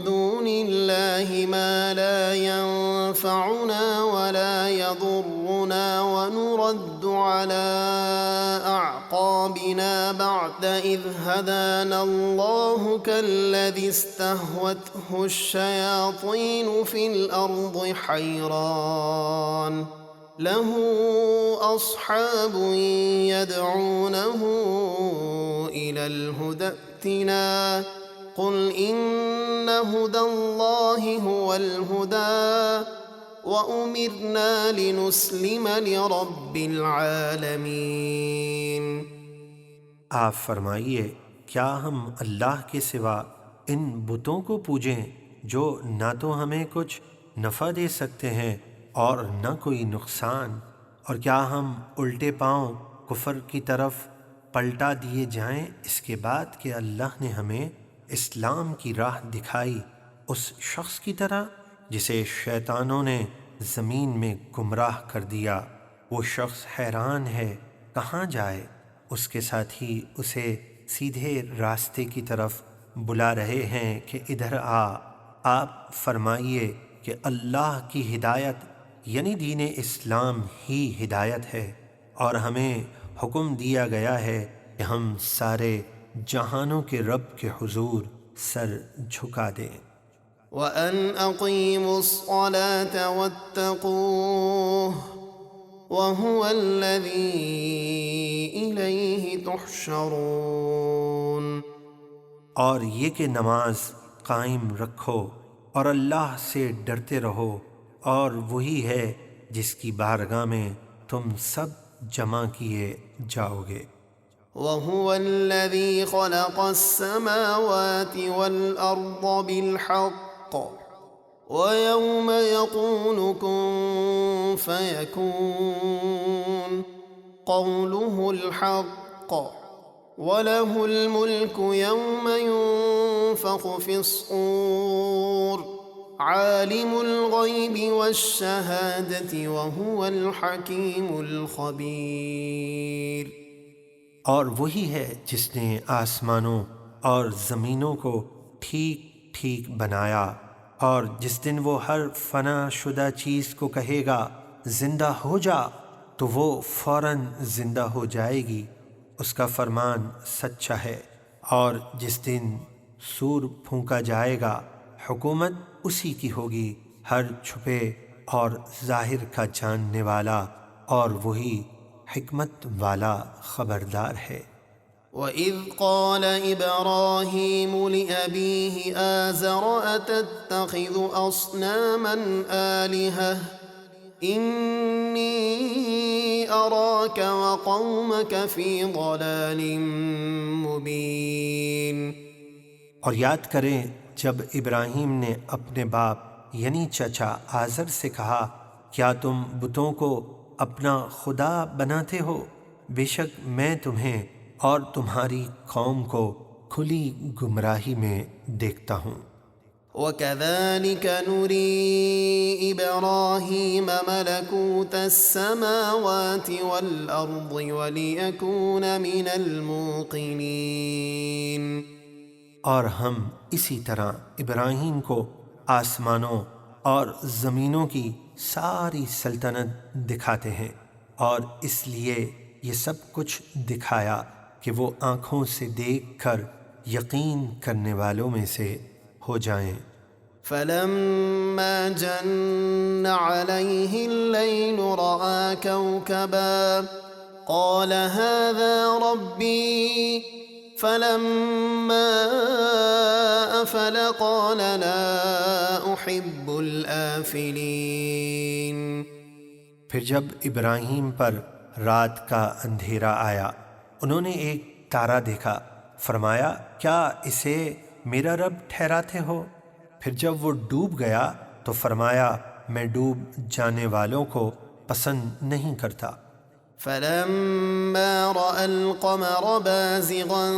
دون الله ما لا ينفعنا ولا يضرنا ونرد على أعقابنا بعد إذ هدانا الله كالذي استهوته الشياطين في الأرض حيران له أصحاب يدعونه إلى الهدى ائتنا قل إن هدى الله هو الهدى وأمرنا لنسلم لرب العالمين۔ آپ فرمائیے، کیا ہم اللہ کے سوا ان بتوں کو پوجیں جو نہ تو ہمیں کچھ نفع دے سکتے ہیں اور نہ کوئی نقصان، اور کیا ہم الٹے پاؤں کفر کی طرف پلٹا دیے جائیں اس کے بعد کہ اللہ نے ہمیں اسلام کی راہ دکھائی، اس شخص کی طرح جسے شیطانوں نے زمین میں گمراہ کر دیا؟ وہ شخص حیران ہے کہاں جائے، اس کے ساتھی اسے سیدھے راستے کی طرف بلا رہے ہیں کہ ادھر آ۔ آپ فرمائیے کہ اللہ کی ہدایت یعنی دین اسلام ہی ہدایت ہے، اور ہمیں حکم دیا گیا ہے کہ ہم سارے جہانوں کے رب کے حضور سر جھکا دیں۔ وَأَنْ أَقِيمُوا الصَّلَاةَ وَاتَّقُوهُ وَهُوَ الَّذِي إِلَيْهِ تُحْشَرُونَ۔ اور یہ کہ نماز قائم رکھو اور اللہ سے ڈرتے رہو، اور وہی ہے جس کی بارگاہ میں تم سب جمع کیے جاؤ گے۔ وَهُوَ الَّذِي خَلَقَ السَّمَاوَاتِ وَالْأَرْضَ بِالْحَقِّ وَيَوْمَ يَقُولُ كُن فَيَكُونُ قَوْلُهُ الْحَقُّ وَلَهُ الْمُلْكُ يَوْمَ يُنفَخُ فِي الصُّورِ عَالِمُ الْغَيْبِ وَالشَّهَادَةِ وَهُوَ الْحَكِيمُ الْخَبِيرُ۔ اور وہی ہے جس نے آسمانوں اور زمینوں کو ٹھیک ٹھیک بنایا، اور جس دن وہ ہر فنا شدہ چیز کو کہے گا زندہ ہو جا تو وہ فوراً زندہ ہو جائے گی، اس کا فرمان سچا ہے۔ اور جس دن سور پھونکا جائے گا حکومت اسی کی ہوگی، ہر چھپے اور ظاہر کا جاننے والا، اور وہی حکمت والا خبردار ہے۔ وَإِذْ قَالَ إِبْرَاهِيمُ لِأَبِيهِ آزَرَ أَتَتَّخِذُ أَصْنَامًا آلِهَةً إِنِّي أَرَاكَ وَقَوْمَكَ فِي ضَلَالٍ مُبِينٍ۔ اور یاد کریں جب ابراہیم نے اپنے باپ یعنی چچا آزر سے کہا، کیا تم بتوں کو اپنا خدا بناتے ہو؟ بے شک میں تمہیں اور تمہاری قوم کو کھلی گمراہی میں دیکھتا ہوں۔ وَكَذَلِكَ نُرِي إِبْرَاهِيمَ مَلَكُوتَ السَّمَاوَاتِ وَالْأَرْضِ وَلِيَكُونَ مِنَ الْمُوقِنِينَ۔ اور ہم اسی طرح ابراہیم کو آسمانوں اور زمینوں کی ساری سلطنت دکھاتے ہیں، اور اس لیے یہ سب کچھ دکھایا کہ وہ آنکھوں سے دیکھ کر یقین کرنے والوں میں سے ہو جائیں۔ فلما جن عليه الليل رأى كوكبا قال هذا ربي فلما أفل قال لا أحب الآفلين۔ پھر جب ابراہیم پر رات کا اندھیرا آیا، انہوں نے ایک تارا دیکھا، فرمایا کیا اسے میرا رب ٹھہراتے ہو؟ پھر جب وہ ڈوب گیا تو فرمایا میں ڈوب جانے والوں کو پسند نہیں کرتا۔ فلما رأى القمر بازغا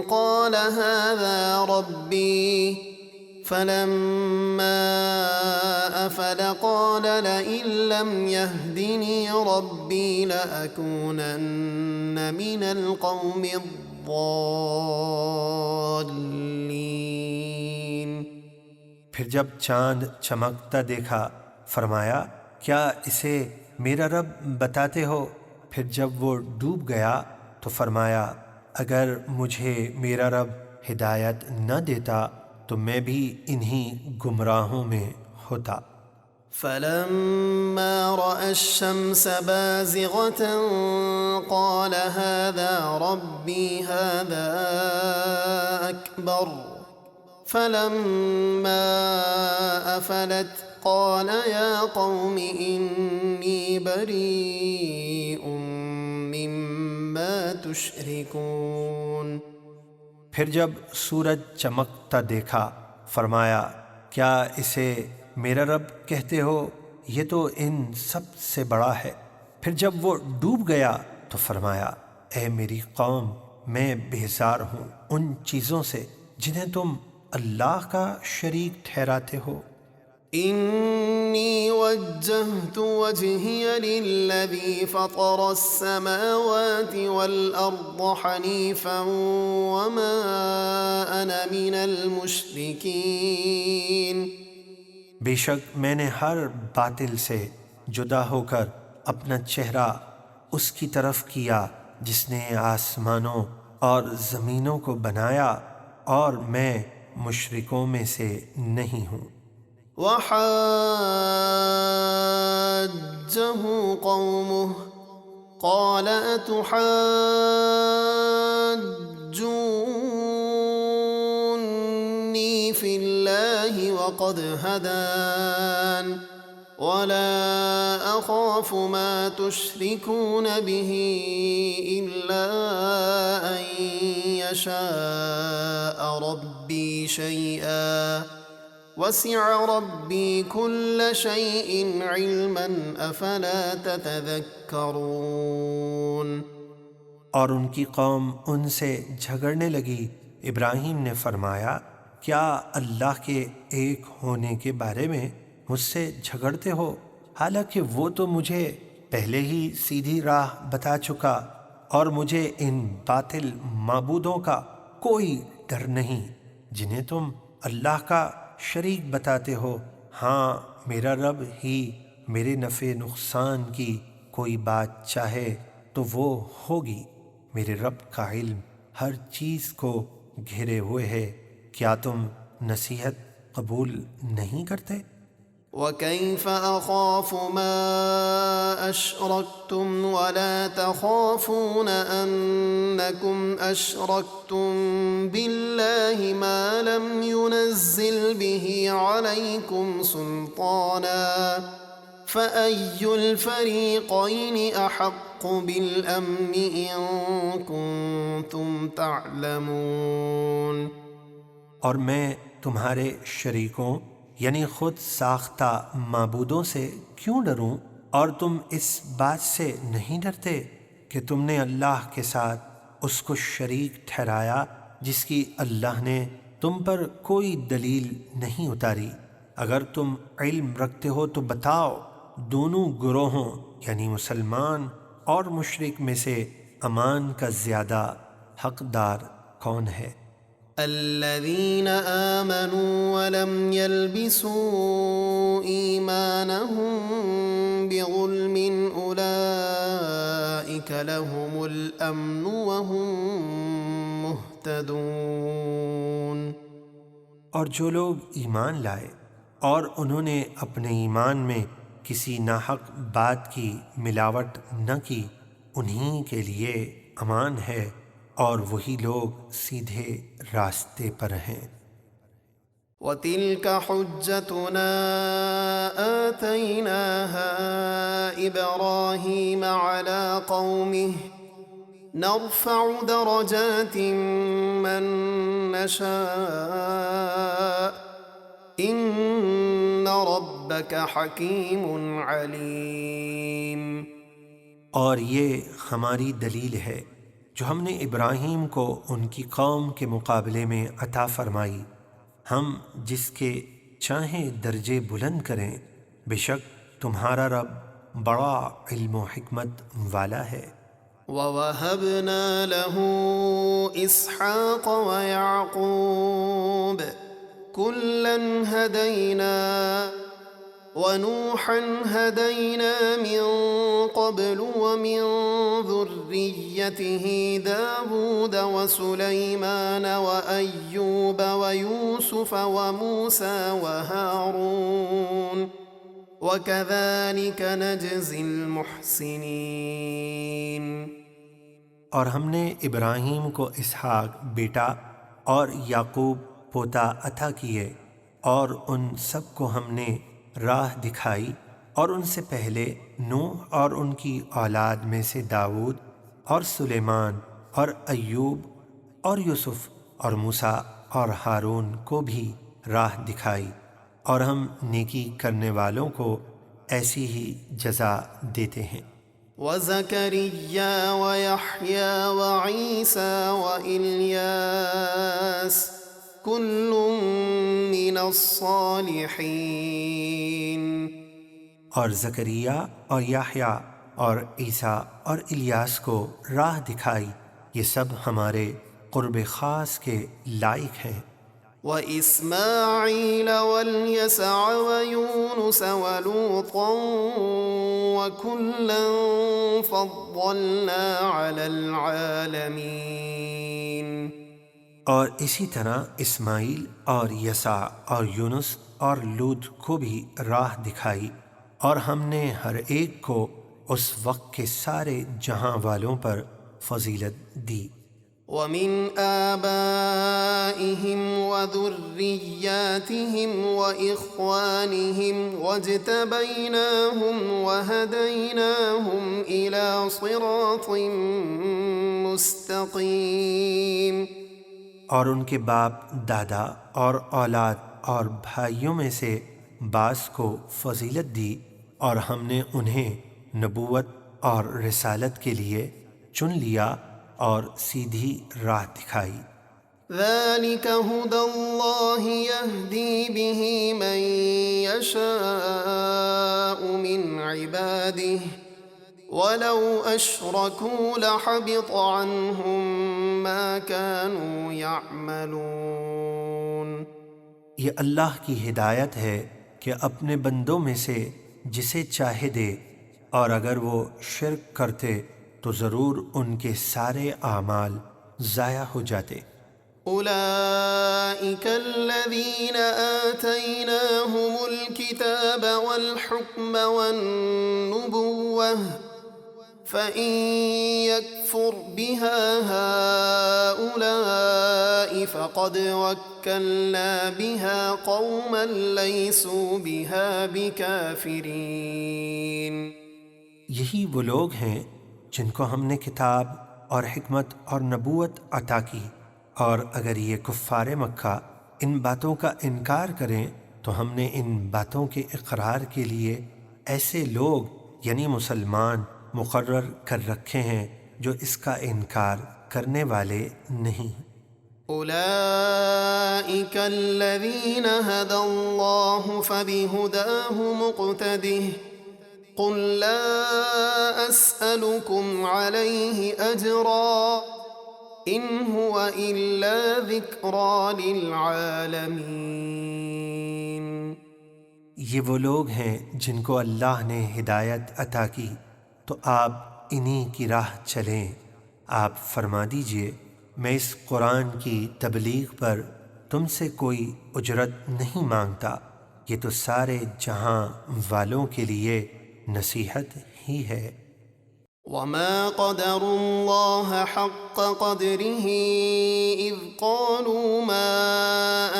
قال هذا ربي فلما أفل قال لئن لم يهدني ربي لأكونن من القوم الضالين۔ پھر جب چاند چمکتا دیکھا فرمایا کیا اسے میرا رب بتاتے ہو؟ پھر جب وہ ڈوب گیا تو فرمایا اگر مجھے میرا رب ہدایت نہ دیتا تو میں بھی انہی گمراہوں میں ہوتا۔ فلما رأى الشمس بازغة قال هذا ربي هذا أكبر فلما أفلت قال يا قوم إني بريء مما تشركون۔ پھر جب سورج چمکتا دیکھا فرمایا کیا اسے میرا رب کہتے ہو؟ یہ تو ان سب سے بڑا ہے۔ پھر جب وہ ڈوب گیا تو فرمایا اے میری قوم میں بیزار ہوں ان چیزوں سے جنہیں تم اللہ کا شریک ٹھہراتے ہو۔ إني وجهت وجهي للذي فطر السماوات والأرض حنيفا وما أنا من المشركين۔ بے شک میں نے ہر باطل سے جدا ہو کر اپنا چہرہ اس کی طرف کیا جس نے آسمانوں اور زمینوں کو بنایا اور میں مشرکوں میں سے نہیں ہوں۔ وحاجه قومه قال أتحاجوني في الله وقد هدان ولا أخاف ما تشركون به إلا أن يشاء ربي شيئا وسع ربي كل شيء علما أفلا تتذكرون۔ اور ان کی قوم ان سے جھگڑنے لگی۔ ابراہیم نے فرمایا کیا اللہ کے ایک ہونے کے بارے میں مجھ سے جھگڑتے ہو حالانکہ وہ تو مجھے پہلے ہی سیدھی راہ بتا چکا اور مجھے ان باطل معبودوں کا کوئی ڈر نہیں جنہیں تم اللہ کا شریک بتاتے ہو۔ ہاں میرا رب ہی میرے نفع نقصان کی کوئی بات چاہے تو وہ ہوگی۔ میرے رب کا علم ہر چیز کو گھیرے ہوئے ہے، کیا تم نصیحت قبول نہیں کرتے؟ وكيف أخاف ما أشركتم ولا تخافون أنكم أشركتم بالله ما لم ينزل به عليكم سلطانا فأي الفريقين أحق بالأمن إن كنتم تعلمون۔ اور میں تمہارے شریکوں یعنی خود ساختہ معبودوں سے کیوں ڈروں اور تم اس بات سے نہیں ڈرتے کہ تم نے اللہ کے ساتھ اس کو شریک ٹھہرایا جس کی اللہ نے تم پر کوئی دلیل نہیں اتاری۔ اگر تم علم رکھتے ہو تو بتاؤ دونوں گروہوں یعنی مسلمان اور مشرک میں سے امان کا زیادہ حقدار کون ہے؟ الذين آمنوا ولم يلبسوا إيمانهم بظلم أولئك أولئك لهم الأمن وهم مهتدون۔ اور جو لوگ ایمان لائے اور انہوں نے اپنے ایمان میں کسی ناحق بات کی ملاوٹ نہ کی، انہی کے لیے امان ہے اور وہی لوگ سیدھے راستے پر ہیں۔ وَتِلْكَ حُجَّتُنَا آتَيْنَاهَا إِبْرَاهِيمَ عَلَى قَوْمِهِ نَرْفَعُ دَرَجَاتٍ مَّن نَّشَاءُ إِنَّ رَبَّكَ حَكِيمٌ عَلِيمٌ۔ اور یہ ہماری دلیل ہے جو ہم نے ابراہیم کو ان کی قوم کے مقابلے میں عطا فرمائی، ہم جس کے چاہیں درجے بلند کریں، بے شک تمہارا رب بڑا علم و حکمت والا ہے۔ وَوَهَبْنَا لَهُ إِسْحَاقَ وَيَعْقُوبَ كُلًّا هَدَيْنَا وَنُوحًا هَدَيْنَا مِن قَبْلُ وَمِن ذُرِّيَّتِهِ دَاوُودَ وَسُلَيْمَانَ وَأَيُّوبَ وَيُوسُفَ وَمُوسَى وَهَارُونَ وَكَذَلِكَ نَجْزِي الْمُحْسِنِينَ۔ اور ہم نے ابراہیم کو اسحاق بیٹا اور یعقوب پوتا عطا کیے، اور ان سب کو ہم نے راہ دکھائی، اور ان سے پہلے نوح اور ان کی اولاد میں سے داؤد اور سلیمان اور ایوب اور یوسف اور موسیٰ اور ہارون کو بھی راہ دکھائی، اور ہم نیکی کرنے والوں کو ایسی ہی جزا دیتے ہیں۔ وَزَكَرِيَّا وَيَحْيَىٰ وَعِيسَىٰ وَإِلْيَاسَ كُلٌّ مِّنَ الصَّالِحِينَ۔ اور زکریا اور یحییٰ اور عیسیٰ اور الیاس کو راہ دکھائی، یہ سب ہمارے قرب خاص کے لائق ہیں۔ وَإِسْمَاعِيلَ وَالْيَسَعَ وَيُونُسَ وَلُوطًا وَكُلًّا فَضَّلْنَا عَلَى الْعَالَمِينَ۔ اور اسی طرح اسماعیل اور یسع اور یونس اور لوط کو بھی راہ دکھائی، اور ہم نے ہر ایک کو اس وقت کے سارے جہاں والوں پر فضیلت دی۔ وَمِنْ آبَائِهِمْ وَذُرِّيَّاتِهِمْ وَإِخْوَانِهِمْ وَاجْتَبَيْنَاهُمْ وَهَدَيْنَاهُمْ إِلَى صِرَاطٍ مُسْتَقِيمٍ۔ اور ان کے باپ دادا اور اولاد اور بھائیوں میں سے بعض کو فضیلت دی، اور ہم نے انہیں نبوت اور رسالت کے لیے چن لیا اور سیدھی راہ دکھائی۔ ذَلِكَ هُدَى اللَّهِ يَهْدِي بِهِ مَن يَشَاءُ مِنْ عِبَادِهِ وَلَوْ أَشْرَكُوا لَحَبِطَ عَنْهُمْ مَا كَانُوا يَعْمَلُونَ۔ یہ اللہ کی ہدایت ہے کہ اپنے بندوں میں سے جسے چاہے دے، اور اگر وہ شرک کرتے تو ضرور ان کے سارے اعمال ضائع ہو جاتے۔ أولئك الذين آتيناهم الكتاب والحكم والنبوة فإن يكفر بها هؤلاء فقد وكلنا بها قوما ليسوا بها بكافرين۔ یہی وہ لوگ ہیں جن کو ہم نے کتاب اور حکمت اور نبوت عطا کی، اور اگر یہ کفار مکہ ان باتوں کا انکار کریں تو ہم نے ان باتوں کے اقرار کے لیے ایسے لوگ یعنی مسلمان مقرر کر رکھے ہیں جو اس کا انکار کرنے والے نہیں۔ أولئك الذين هدى الله فبهداه مقتده قل لا أسألكم عليه أجرا إن هو إلا ذكرى للعالمين۔ یہ وہ لوگ ہیں جن کو اللہ نے ہدایت عطا کی، تو آپ انہی کی راہ چلیں۔ آپ فرما دیجئے میں اس قرآن کی تبلیغ پر تم سے کوئی اجرت نہیں مانگتا، یہ تو سارے جہاں والوں کے لیے نصیحت ہی ہے۔ وما قدروا الله حق قدره إذ قالوا ما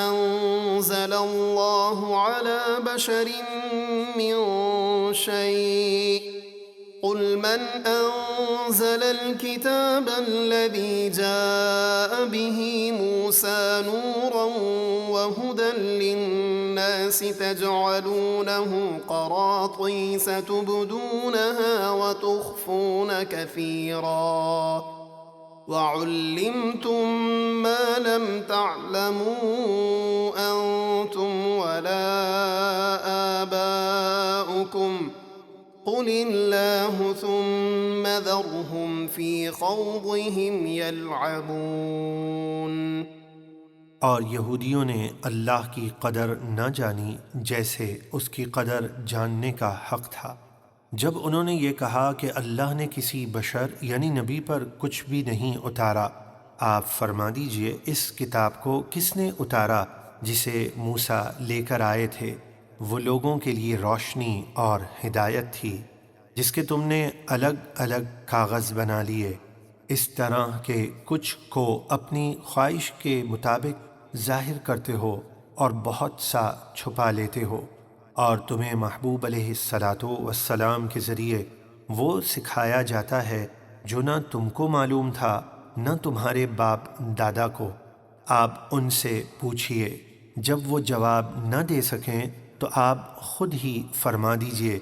أنزل الله على بشر من شيء قل من أنزل الكتاب الذي جاء به موسى نورا وهدى للناس تجعلونه قراطيس تبدونها وتخفون كثيرا وعلمتم ما لم تعلموا أنتم ولا آباؤكم قل الله ثم ذرهم في خوضهم يلعبون۔ اور یہودیوں نے اللہ کی قدر نہ جانی جیسے اس کی قدر جاننے کا حق تھا۔ جب انہوں نے یہ کہا کہ اللہ نے کسی بشر یعنی نبی پر کچھ بھی نہیں اتارا، آپ فرما دیجئے اس کتاب کو کس نے اتارا جسے موسیٰ لے کر آئے تھے؟ وہ لوگوں کے لیے روشنی اور ہدایت تھی، جس کے تم نے الگ الگ کاغذ بنا لیے، اس طرح کہ کچھ کو اپنی خواہش کے مطابق ظاہر کرتے ہو اور بہت سا چھپا لیتے ہو، اور تمہیں محبوب علیہ الصلاۃ والسلام کے ذریعے وہ سکھایا جاتا ہے جو نہ تم کو معلوم تھا نہ تمہارے باپ دادا کو۔ آپ ان سے پوچھئے، جب وہ جواب نہ دے سکیں تو آپ خود ہی فرما دیجئے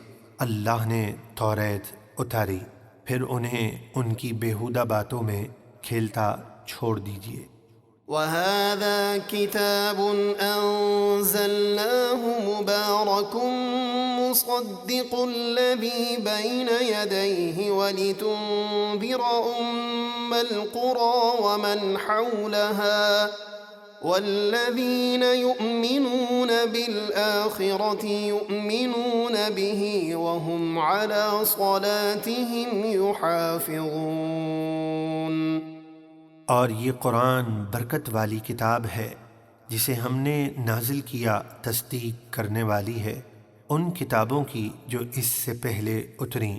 اللہ نے توریت اتاری، پھر انہیں ان کی بیہودہ باتوں میں کھیلتا چھوڑ دیجئے۔ وَهَذَا كِتَابٌ أَنزَلْنَاهُ مُبَارَكٌ مُصَدِّقُ الَّذِي بَيْنَ يَدَيْهِ وَلِتُنذِرَ أُمَّ الْقُرَىٰ وَمَنْ حَوْلَهَا وَالَّذِينَ يُؤْمِنُونَ بِالْآخِرَةِ يُؤْمِنُونَ بِهِ وَهُمْ عَلَىٰ صَلَاتِهِمْ يُحَافِظُونَ۔ اور یہ قرآن برکت والی کتاب ہے جسے ہم نے نازل کیا، تصدیق کرنے والی ہے ان کتابوں کی جو اس سے پہلے اتریں،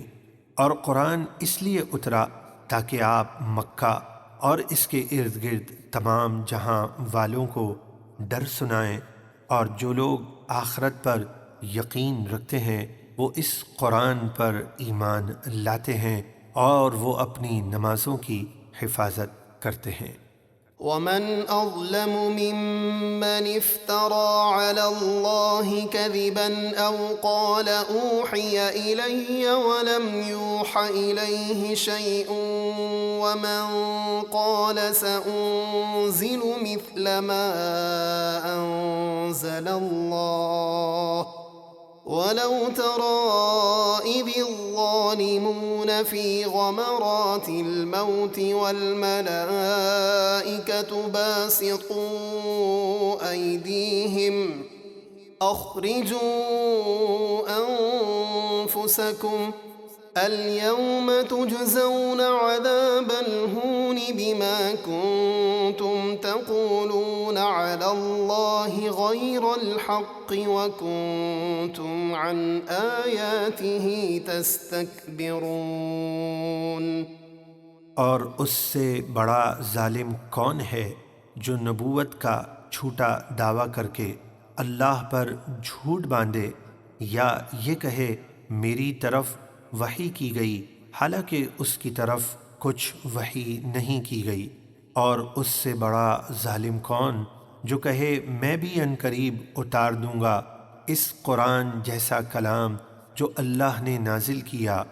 اور قرآن اس لیے اترا تاکہ آپ مکہ اور اس کے ارد گرد تمام جہاں والوں کو ڈر سنائیں، اور جو لوگ آخرت پر یقین رکھتے ہیں وہ اس قرآن پر ایمان لاتے ہیں اور وہ اپنی نمازوں کی حفاظت کرتے ہیں۔ ومن أظلم ممن افترى على الله كذبا أو قال أوحي إلي ولم يوح إليه شيء ومن قال سأنزل مثل ما أنزل الله ولو ترى إذ الظالمون في غمرات الموت والملائكة باسطوا أيديهم أخرجوا أنفسكم اليوم تجزون عذاب الهون بما كنتم تقولون على الله غير الحق وكنتم عن آياته تستكبرون۔ اور اس سے بڑا ظالم کون ہے جو نبوت کا جھوٹا دعویٰ کر کے اللہ پر جھوٹ باندھے، یا یہ کہے میری طرف وحی کی گئی حالانکہ اس کی طرف کچھ وحی نہیں کی گئی۔ اور اس سے بڑا ظالم کون جو کہے میں بھی عنقریب اتار دوں گا اس قرآن جیسا کلام جو اللہ نے نازل کیا۔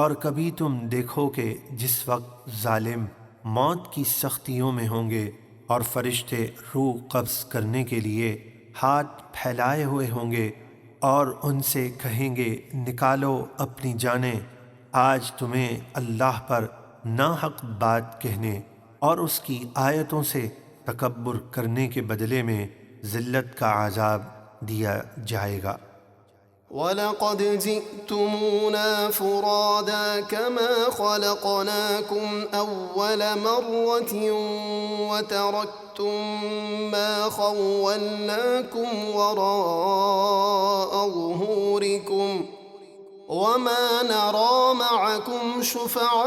اور کبھی تم دیکھو کہ جس وقت ظالم موت کی سختیوں میں ہوں گے اور فرشتے روح قبض کرنے کے لیے ہاتھ پھیلائے ہوئے ہوں گے اور ان سے کہیں گے نکالو اپنی جانیں، آج تمہیں اللہ پر ناحق بات کہنے اور اس کی آیتوں سے تکبر کرنے کے بدلے میں ذلت کا عذاب دیا جائے گا۔ وَلَقَدْ جِئْتُمُونَا فُرَادَىٰ كَمَا خَلَقْنَاكُمْ أَوَّلَ مَرَّةٍ وَتَرَكْتُم مَّا خَوَّلْنَاكُمْ وَرَاءَ ظُهُورِكُمْ وَمَا نَرَىٰ مَعَكُمْ شُفَعَاءَكُمُ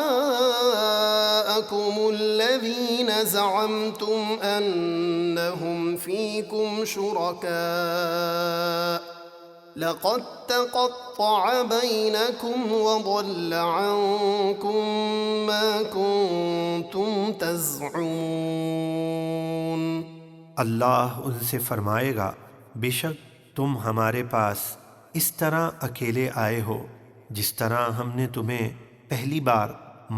الَّذِينَ زَعَمْتُمْ أَنَّهُمْ فِيكُمْ شُرَكَاءُ لَقَد تَّقَطَّعَ بَيْنَكُمْ وَضَلَّ عَنكُم مَّا كُنتُمْ تَزْعُمُونَ۔ اللہ ان سے فرمائے گا، بے شک تم ہمارے پاس اس طرح اکیلے آئے ہو جس طرح ہم نے تمہیں پہلی بار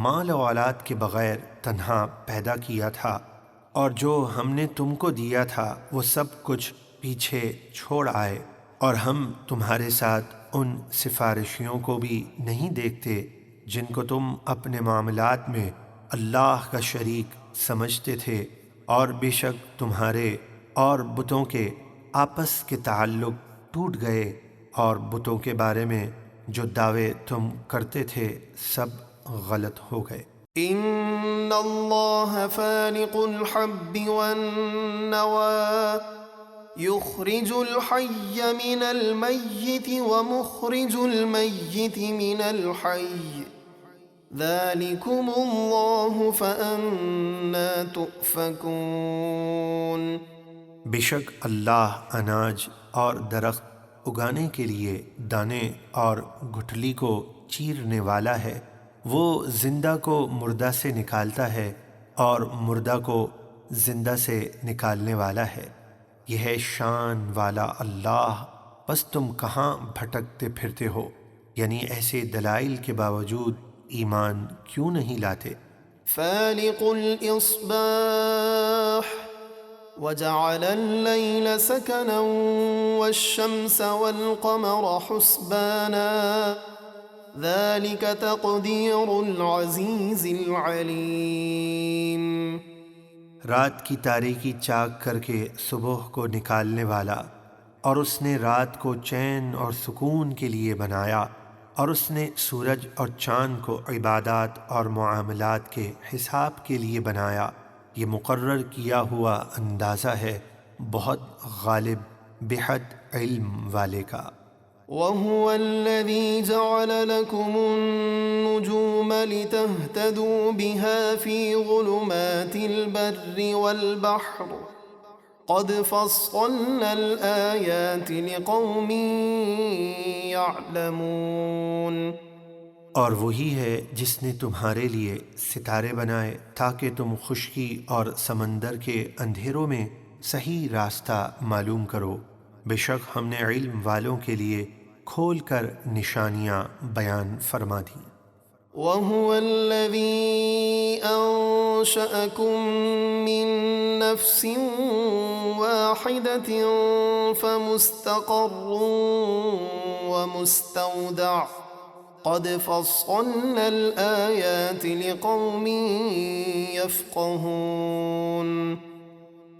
مال و اولاد کے بغیر تنہا پیدا کیا تھا، اور جو ہم نے تم کو دیا تھا وہ سب کچھ پیچھے چھوڑ آئے، اور ہم تمہارے ساتھ ان سفارشیوں کو بھی نہیں دیکھتے جن کو تم اپنے معاملات میں اللہ کا شریک سمجھتے تھے، اور بے شک تمہارے اور بتوں کے آپس کے تعلق ٹوٹ گئے، اور بتوں کے بارے میں جو دعوے تم کرتے تھے سب غلط ہو گئے۔ إِنَّ اللَّهَ فَالِقُ الْحَبِّ وَالنَّوَىٰ يُخْرِجُ الْحَيَّ مِنَ الْمَيِّتِ وَمُخْرِجُ الْمَيِّتِ مِنَ الْحَيِّ ذَلِكُمُ اللَّهُ فَأَنَّىٰ تُؤْفَكُونَ۔ بے شک اللہ اناج اور درخت اگانے کے لیے دانے اور گٹھلی کو چیرنے والا ہے، وہ زندہ کو مردہ سے نکالتا ہے اور مردہ کو زندہ سے نکالنے والا ہے، یہ ہے شان والا اللہ، پس تم کہاں بھٹکتے پھرتے ہو؟ یعنی ایسے دلائل کے باوجود ایمان کیوں نہیں لاتے؟ فالق الإصباح وجعل الليل سكنا والشمس والقمر حسبانا ذلك تقدير العزيز العليم۔ رات کی تاریکی چاک کر کے صبح کو نکالنے والا، اور اس نے رات کو چین اور سکون کے لیے بنایا، اور اس نے سورج اور چاند کو عبادات اور معاملات کے حساب کے لیے بنایا، یہ مقرر کیا ہوا اندازہ ہے بہت غالب بحد علم والے کا۔ وَهُوَ الَّذِي جَعَلَ لَكُمُ النُّجُومَ لِتَهْتَدُوا بِهَا فِي ظُلُمَاتِ الْبَرِّ وَالْبَحْرِ قَدْ فَصَّلْنَا الْآيَاتِ لِقَوْمٍ يَعْلَمُونَ۔ اور وہی ہے جس نے تمہارے لیے ستارے بنائے تاکہ تم خشکی اور سمندر کے اندھیروں میں صحیح راستہ معلوم کرو، بے شک ہم نے علم والوں کے لیے کھول کر نشانیاں بیان فرما دیں۔ وَهُوَ الَّذِي أَنشَأَكُم مِّن نَّفْسٍ وَاحِدَةٍ فَمُسْتَقَرٌّ وَمُسْتَوْدَعٌ قَدْ فَصَّلْنَا الْآيَاتِ لِقَوْمٍ يَفْقَهُونَ۔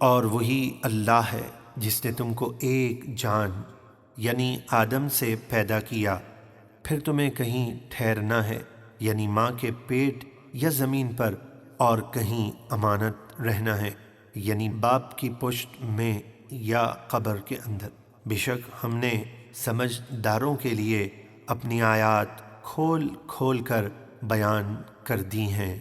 اور وہی اللہ ہے جس نے تم کو ایک جان یعنی آدم سے پیدا کیا، پھر تمہیں کہیں ٹھہرنا ہے یعنی ماں کے پیٹ یا زمین پر، اور کہیں امانت رہنا ہے یعنی باپ کی پشت میں یا قبر کے اندر، بے شک ہم نے سمجھداروں کے لیے اپنی آیات کھول کھول کر بیان کر دی ہیں۔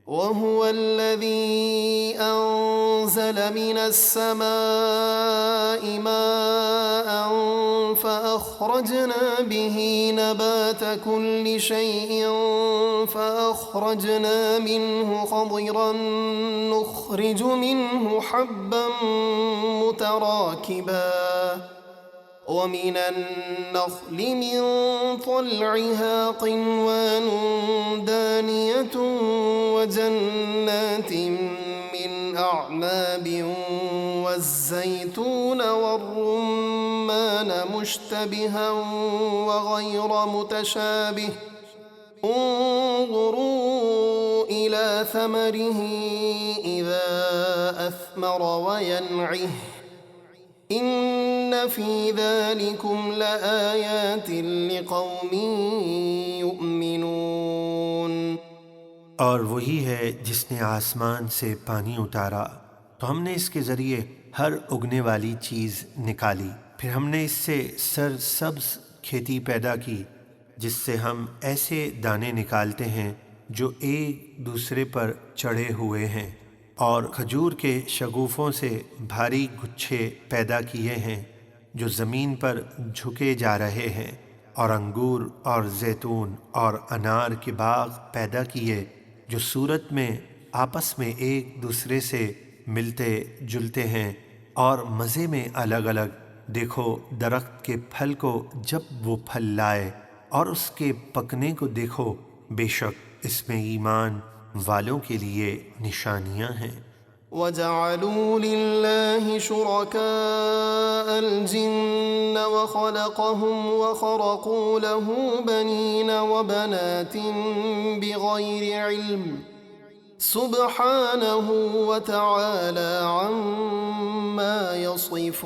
وَهُوَ الَّذِي أَنزَلَ مِنَ السَّمَاءِ مَاءً فَأَخْرَجْنَا بِهِ نَبَاتَ كُلِّ شَيْءٍ فَأَخْرَجْنَا مِنْهُ خَضِرًا نُخْرِجُ مِنْهُ حَبًّا مُتَرَاكِبًا وَمِنَ النَّخْلِ مِن طَلْعِهَا قِنْوَانٌ دَانِيَةٌ وَجَنَّاتٍ مِّنْ أَعْنَابٍ وَالزَّيْتُونَ وَالرُّمَّانَ مُشْتَبِهًا وَغَيْرَ مُتَشَابِهٍ انظُرُوا إِلَى ثَمَرِهِ إِذَا أَثْمَرَ وَيَنْعِهِ إِنَّ في ذلكم لآيات لقوم يؤمنون۔ اور وہی ہے جس نے آسمان سے پانی اتارا تو ہم نے اس کے ذریعے ہر اگنے والی چیز نکالی، پھر ہم نے اس سے سرسبز کھیتی پیدا کی جس سے ہم ایسے دانے نکالتے ہیں جو ایک دوسرے پر چڑھے ہوئے ہیں، اور کھجور کے شگوفوں سے بھاری گچھے پیدا کیے ہیں جو زمین پر جھکے جا رہے ہیں، اور انگور اور زیتون اور انار کے باغ پیدا کیے جو صورت میں آپس میں ایک دوسرے سے ملتے جلتے ہیں اور مزے میں الگ الگ۔ دیکھو درخت کے پھل کو جب وہ پھل لائے، اور اس کے پکنے کو دیکھو، بے شک اس میں ایمان والوں کے لیے نشانیاں ہیں۔ وَجَعَلُوا لِلَّهِ شُرَكَاءَ الْجِنَّ وَخَلَقَهُمْ وَخَرَقُوا لَهُ بَنِينَ وَبَنَاتٍ بِغَيْرِ عِلْمٍ سُبْحَانَهُ وَتَعَالَى عَمَّا يَصِفُونَ۔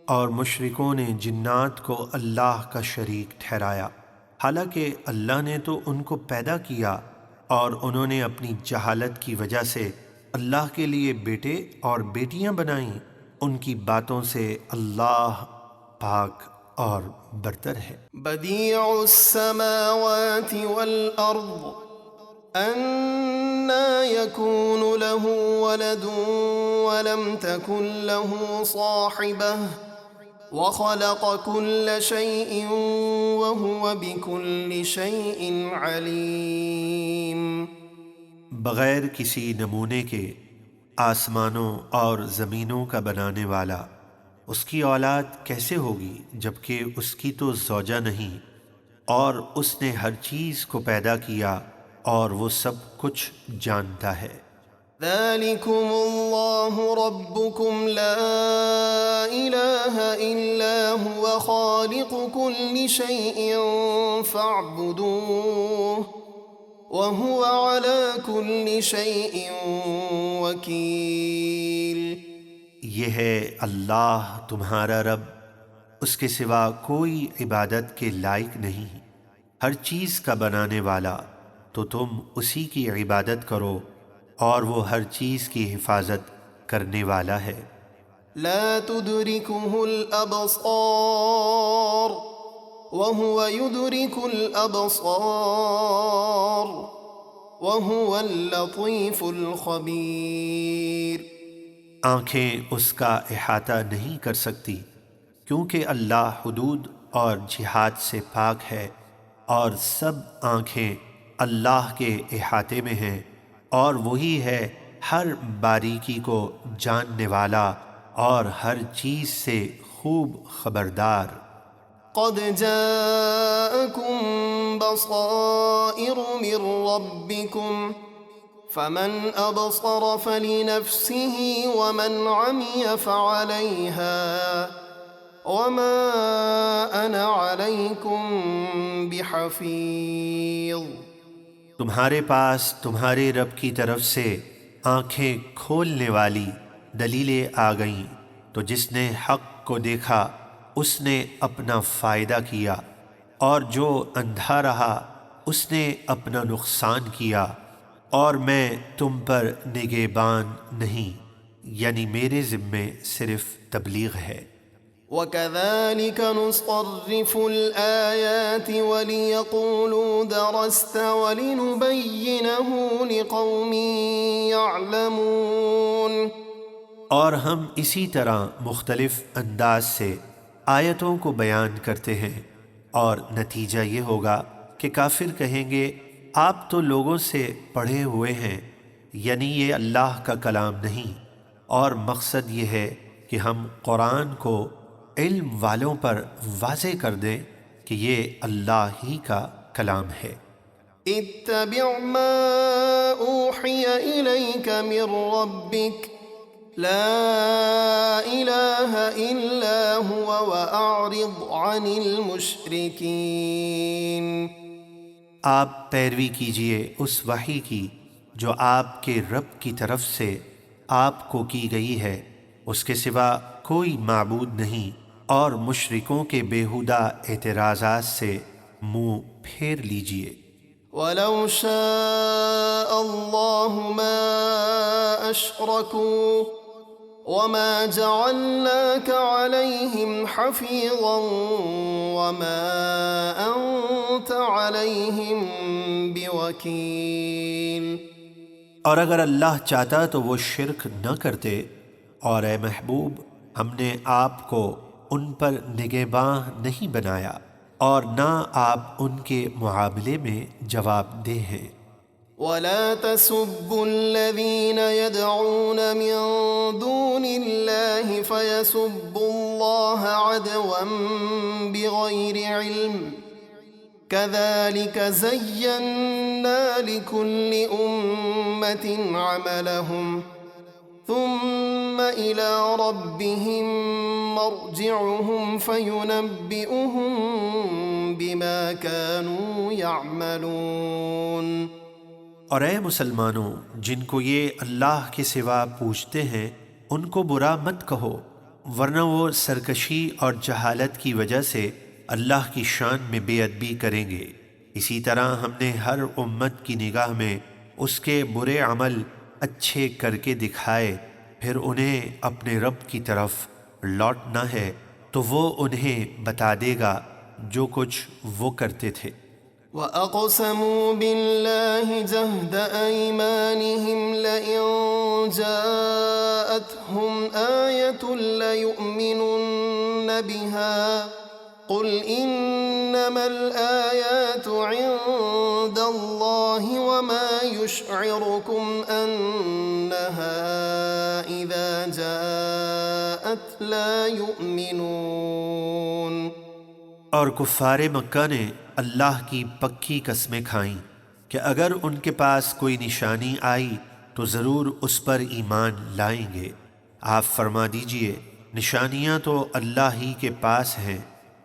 اور مشرکوں نے جنات کو اللہ کا شریک ٹھہرایا، حالانکہ اللہ نے تو ان کو پیدا کیا، اور انہوں نے اپنی جہالت کی وجہ سے اللہ کے لیے بیٹے اور بیٹیاں بنائیں۔ ان کی باتوں سے اللہ پاک اور برتر ہے۔ بدیع السماوات والارض أَنَّى يَكُونُ لَهُ وَلَدٌ وَلَمْ تَكُنْ لَهُ صَاحِبَةٌ وَخَلَقَ كُلَّ شَيْءٍ وَهُوَ بِكُلِّ شَيْءٍ عَلِيمٌ۔ بغیر کسی نمونے کے آسمانوں اور زمینوں کا بنانے والا، اس کی اولاد کیسے ہوگی جبکہ اس کی تو زوجہ نہیں، اور اس نے ہر چیز کو پیدا کیا اور وہ سب کچھ جانتا ہے۔ ذَلِكُمُ اللَّهُ رَبُّكُمْ لَا إِلَٰهَ إِلَّا هُوَ خَالِقُ كُلِّ شَيْءٍ فَاعْبُدُوهُ وَهُوَ عَلَىٰ كُلِّ شَيْءٍ وَكِيلٌ۔ یہ ہے اللہ تمہارا رب، اس کے سوا کوئی عبادت کے لائق نہیں، ہر چیز کا بنانے والا، تو تم اسی کی عبادت کرو، اور وہ ہر چیز کی حفاظت کرنے والا ہے۔ لا تدركه الأبصار وهو يدرك الأبصار وهو اللطيف الخبير۔ آنکھیں اس کا احاطہ نہیں کر سکتی، کیونکہ اللہ حدود اور جہاد سے پاک ہے، اور سب آنکھیں اللہ کے احاطے میں ہیں، اور وہی ہے ہر باریکی کو جاننے والا اور ہر چیز سے خوب خبردار۔ قد جاءكم بصائر من ربكم فمن أبصر فلنفسه ومن عمي فعليها وما أنا عليكم بحفيظ۔ تمہارے پاس تمہارے رب کی طرف سے آنکھیں کھولنے والی دلیلیں آ گئیں، تو جس نے حق کو دیکھا اس نے اپنا فائدہ کیا، اور جو اندھا رہا اس نے اپنا نقصان کیا، اور میں تم پر نگہبان نہیں، یعنی میرے ذمے صرف تبلیغ ہے۔ وَكَذَلِكَ نُصَرِّفُ الْآيَاتِ وَلِيَقُولُوا دَرَسْتَ وَلِنُبَيِّنَهُ لِقَوْمٍ يَعْلَمُونَ۔ اور ہم اسی طرح مختلف انداز سے آیتوں کو بیان کرتے ہیں، اور نتیجہ یہ ہوگا کہ کافر کہیں گے آپ تو لوگوں سے پڑھے ہوئے ہیں، یعنی یہ اللہ کا کلام نہیں، اور مقصد یہ ہے کہ ہم قرآن کو علم والوں پر واضح کر دیں کہ یہ اللہ ہی کا کلام ہے۔ اتبع ما اوحی الیک من ربک لا الہ الا هو واعرض عن المشرکین۔ آپ پیروی کیجئے اس وحی کی جو آپ کے رب کی طرف سے آپ کو کی گئی ہے، اس کے سوا کوئی معبود نہیں، اور مشرکوں کے بیہودہ اعتراضات سے منہ پھیر لیجئے۔ وَلَوْ شَاءَ اللَّهُ مَا أَشْرَكُوا وَمَا جَعَلْنَاكَ عَلَيْهِمْ حَفِيظًا وَمَا أَنْتَ عَلَيْهِمْ بِوَكِيلٍ۔ اور اگر اللہ چاہتا تو وہ شرک نہ کرتے، اور اے محبوب ہم نے آپ کو ان پر نگہباں نہیں بنایا، اور نہ آپ ان کے معاملے میں جواب دہ ہیں۔ وَلَا تَسُبُّوا الَّذِينَ يَدْعُونَ مِن دُونِ اللَّهِ فَيَسُبُّوا اللَّهَ عَدْوًا بِغَيْرِ عِلْمٍ كَذَلِكَ زَيَّنَّا لِكُلِّ أُمَّةٍ عَمَلَهُمْ ثُمَّ إِلَى رَبِّهِمْ مَرْجِعُهُمْ فَيُنَبِّئُهُم بِمَا كَانُوا يَعْمَلُونَ۔ اور اے مسلمانوں، جن کو یہ اللہ کے سوا پوجتے ہیں ان کو برا مت کہو، ورنہ وہ سرکشی اور جہالت کی وجہ سے اللہ کی شان میں بے ادبی کریں گے۔ اسی طرح ہم نے ہر امت کی نگاہ میں اس کے برے عمل اچھے کر کے دکھائے، پھر انہیں اپنے رب کی طرف لوٹنا ہے تو وہ انہیں بتا دے گا جو کچھ وہ کرتے تھے۔ وَأَقْسَمُوا بِاللَّهِ جَهْدَ أَيْمَانِهِمْ لَئِن جَاءَتْهُمْ آيَةٌ لَّيُؤْمِنُنَّ بِهَا قُلْ إِنَّمَا الْآيَاتُ عِندَ اللَّهِ وَمَا يُشْعِرُكُمْ أَنَّهَا إِذَا جَاءَتْ لَا يُؤْمِنُونَ۔ اور کفار مکہ نے اللہ کی پکی قسمیں کھائیں کہ اگر ان کے پاس کوئی نشانی آئی تو ضرور اس پر ایمان لائیں گے۔ آپ فرما دیجئے نشانیاں تو اللہ ہی کے پاس ہیں،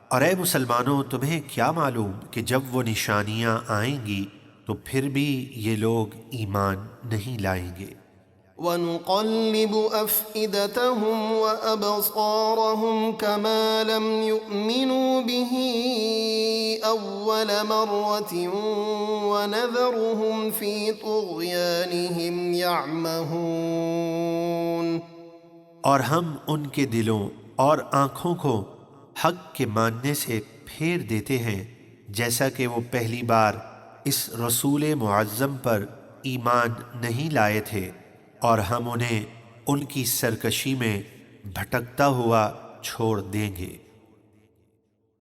اور اے مسلمانوں تمہیں کیا معلوم کہ جب وہ نشانیاں آئیں گی تو پھر بھی یہ لوگ ایمان نہیں لائیں گے۔ وَنُقَلِّبُ أَفْئِدَتَهُمْ وَأَبْصَارَهُمْ كَمَا لَمْ يُؤْمِنُوا بِهِ أَوَّلَ مَرَّةٍ وَنَذَرُهُمْ فِي طُغْيَانِهِمْ يَعْمَهُونَ۔ اور ہم ان کے دلوں اور آنکھوں کو حق کے ماننے سے پھیر دیتے ہیں جیسا کہ وہ پہلی بار اس رسول معظم پر ایمان نہیں لائے تھے، اور ہم انہیں ان کی سرکشی میں بھٹکتا ہوا چھوڑ دیں گے۔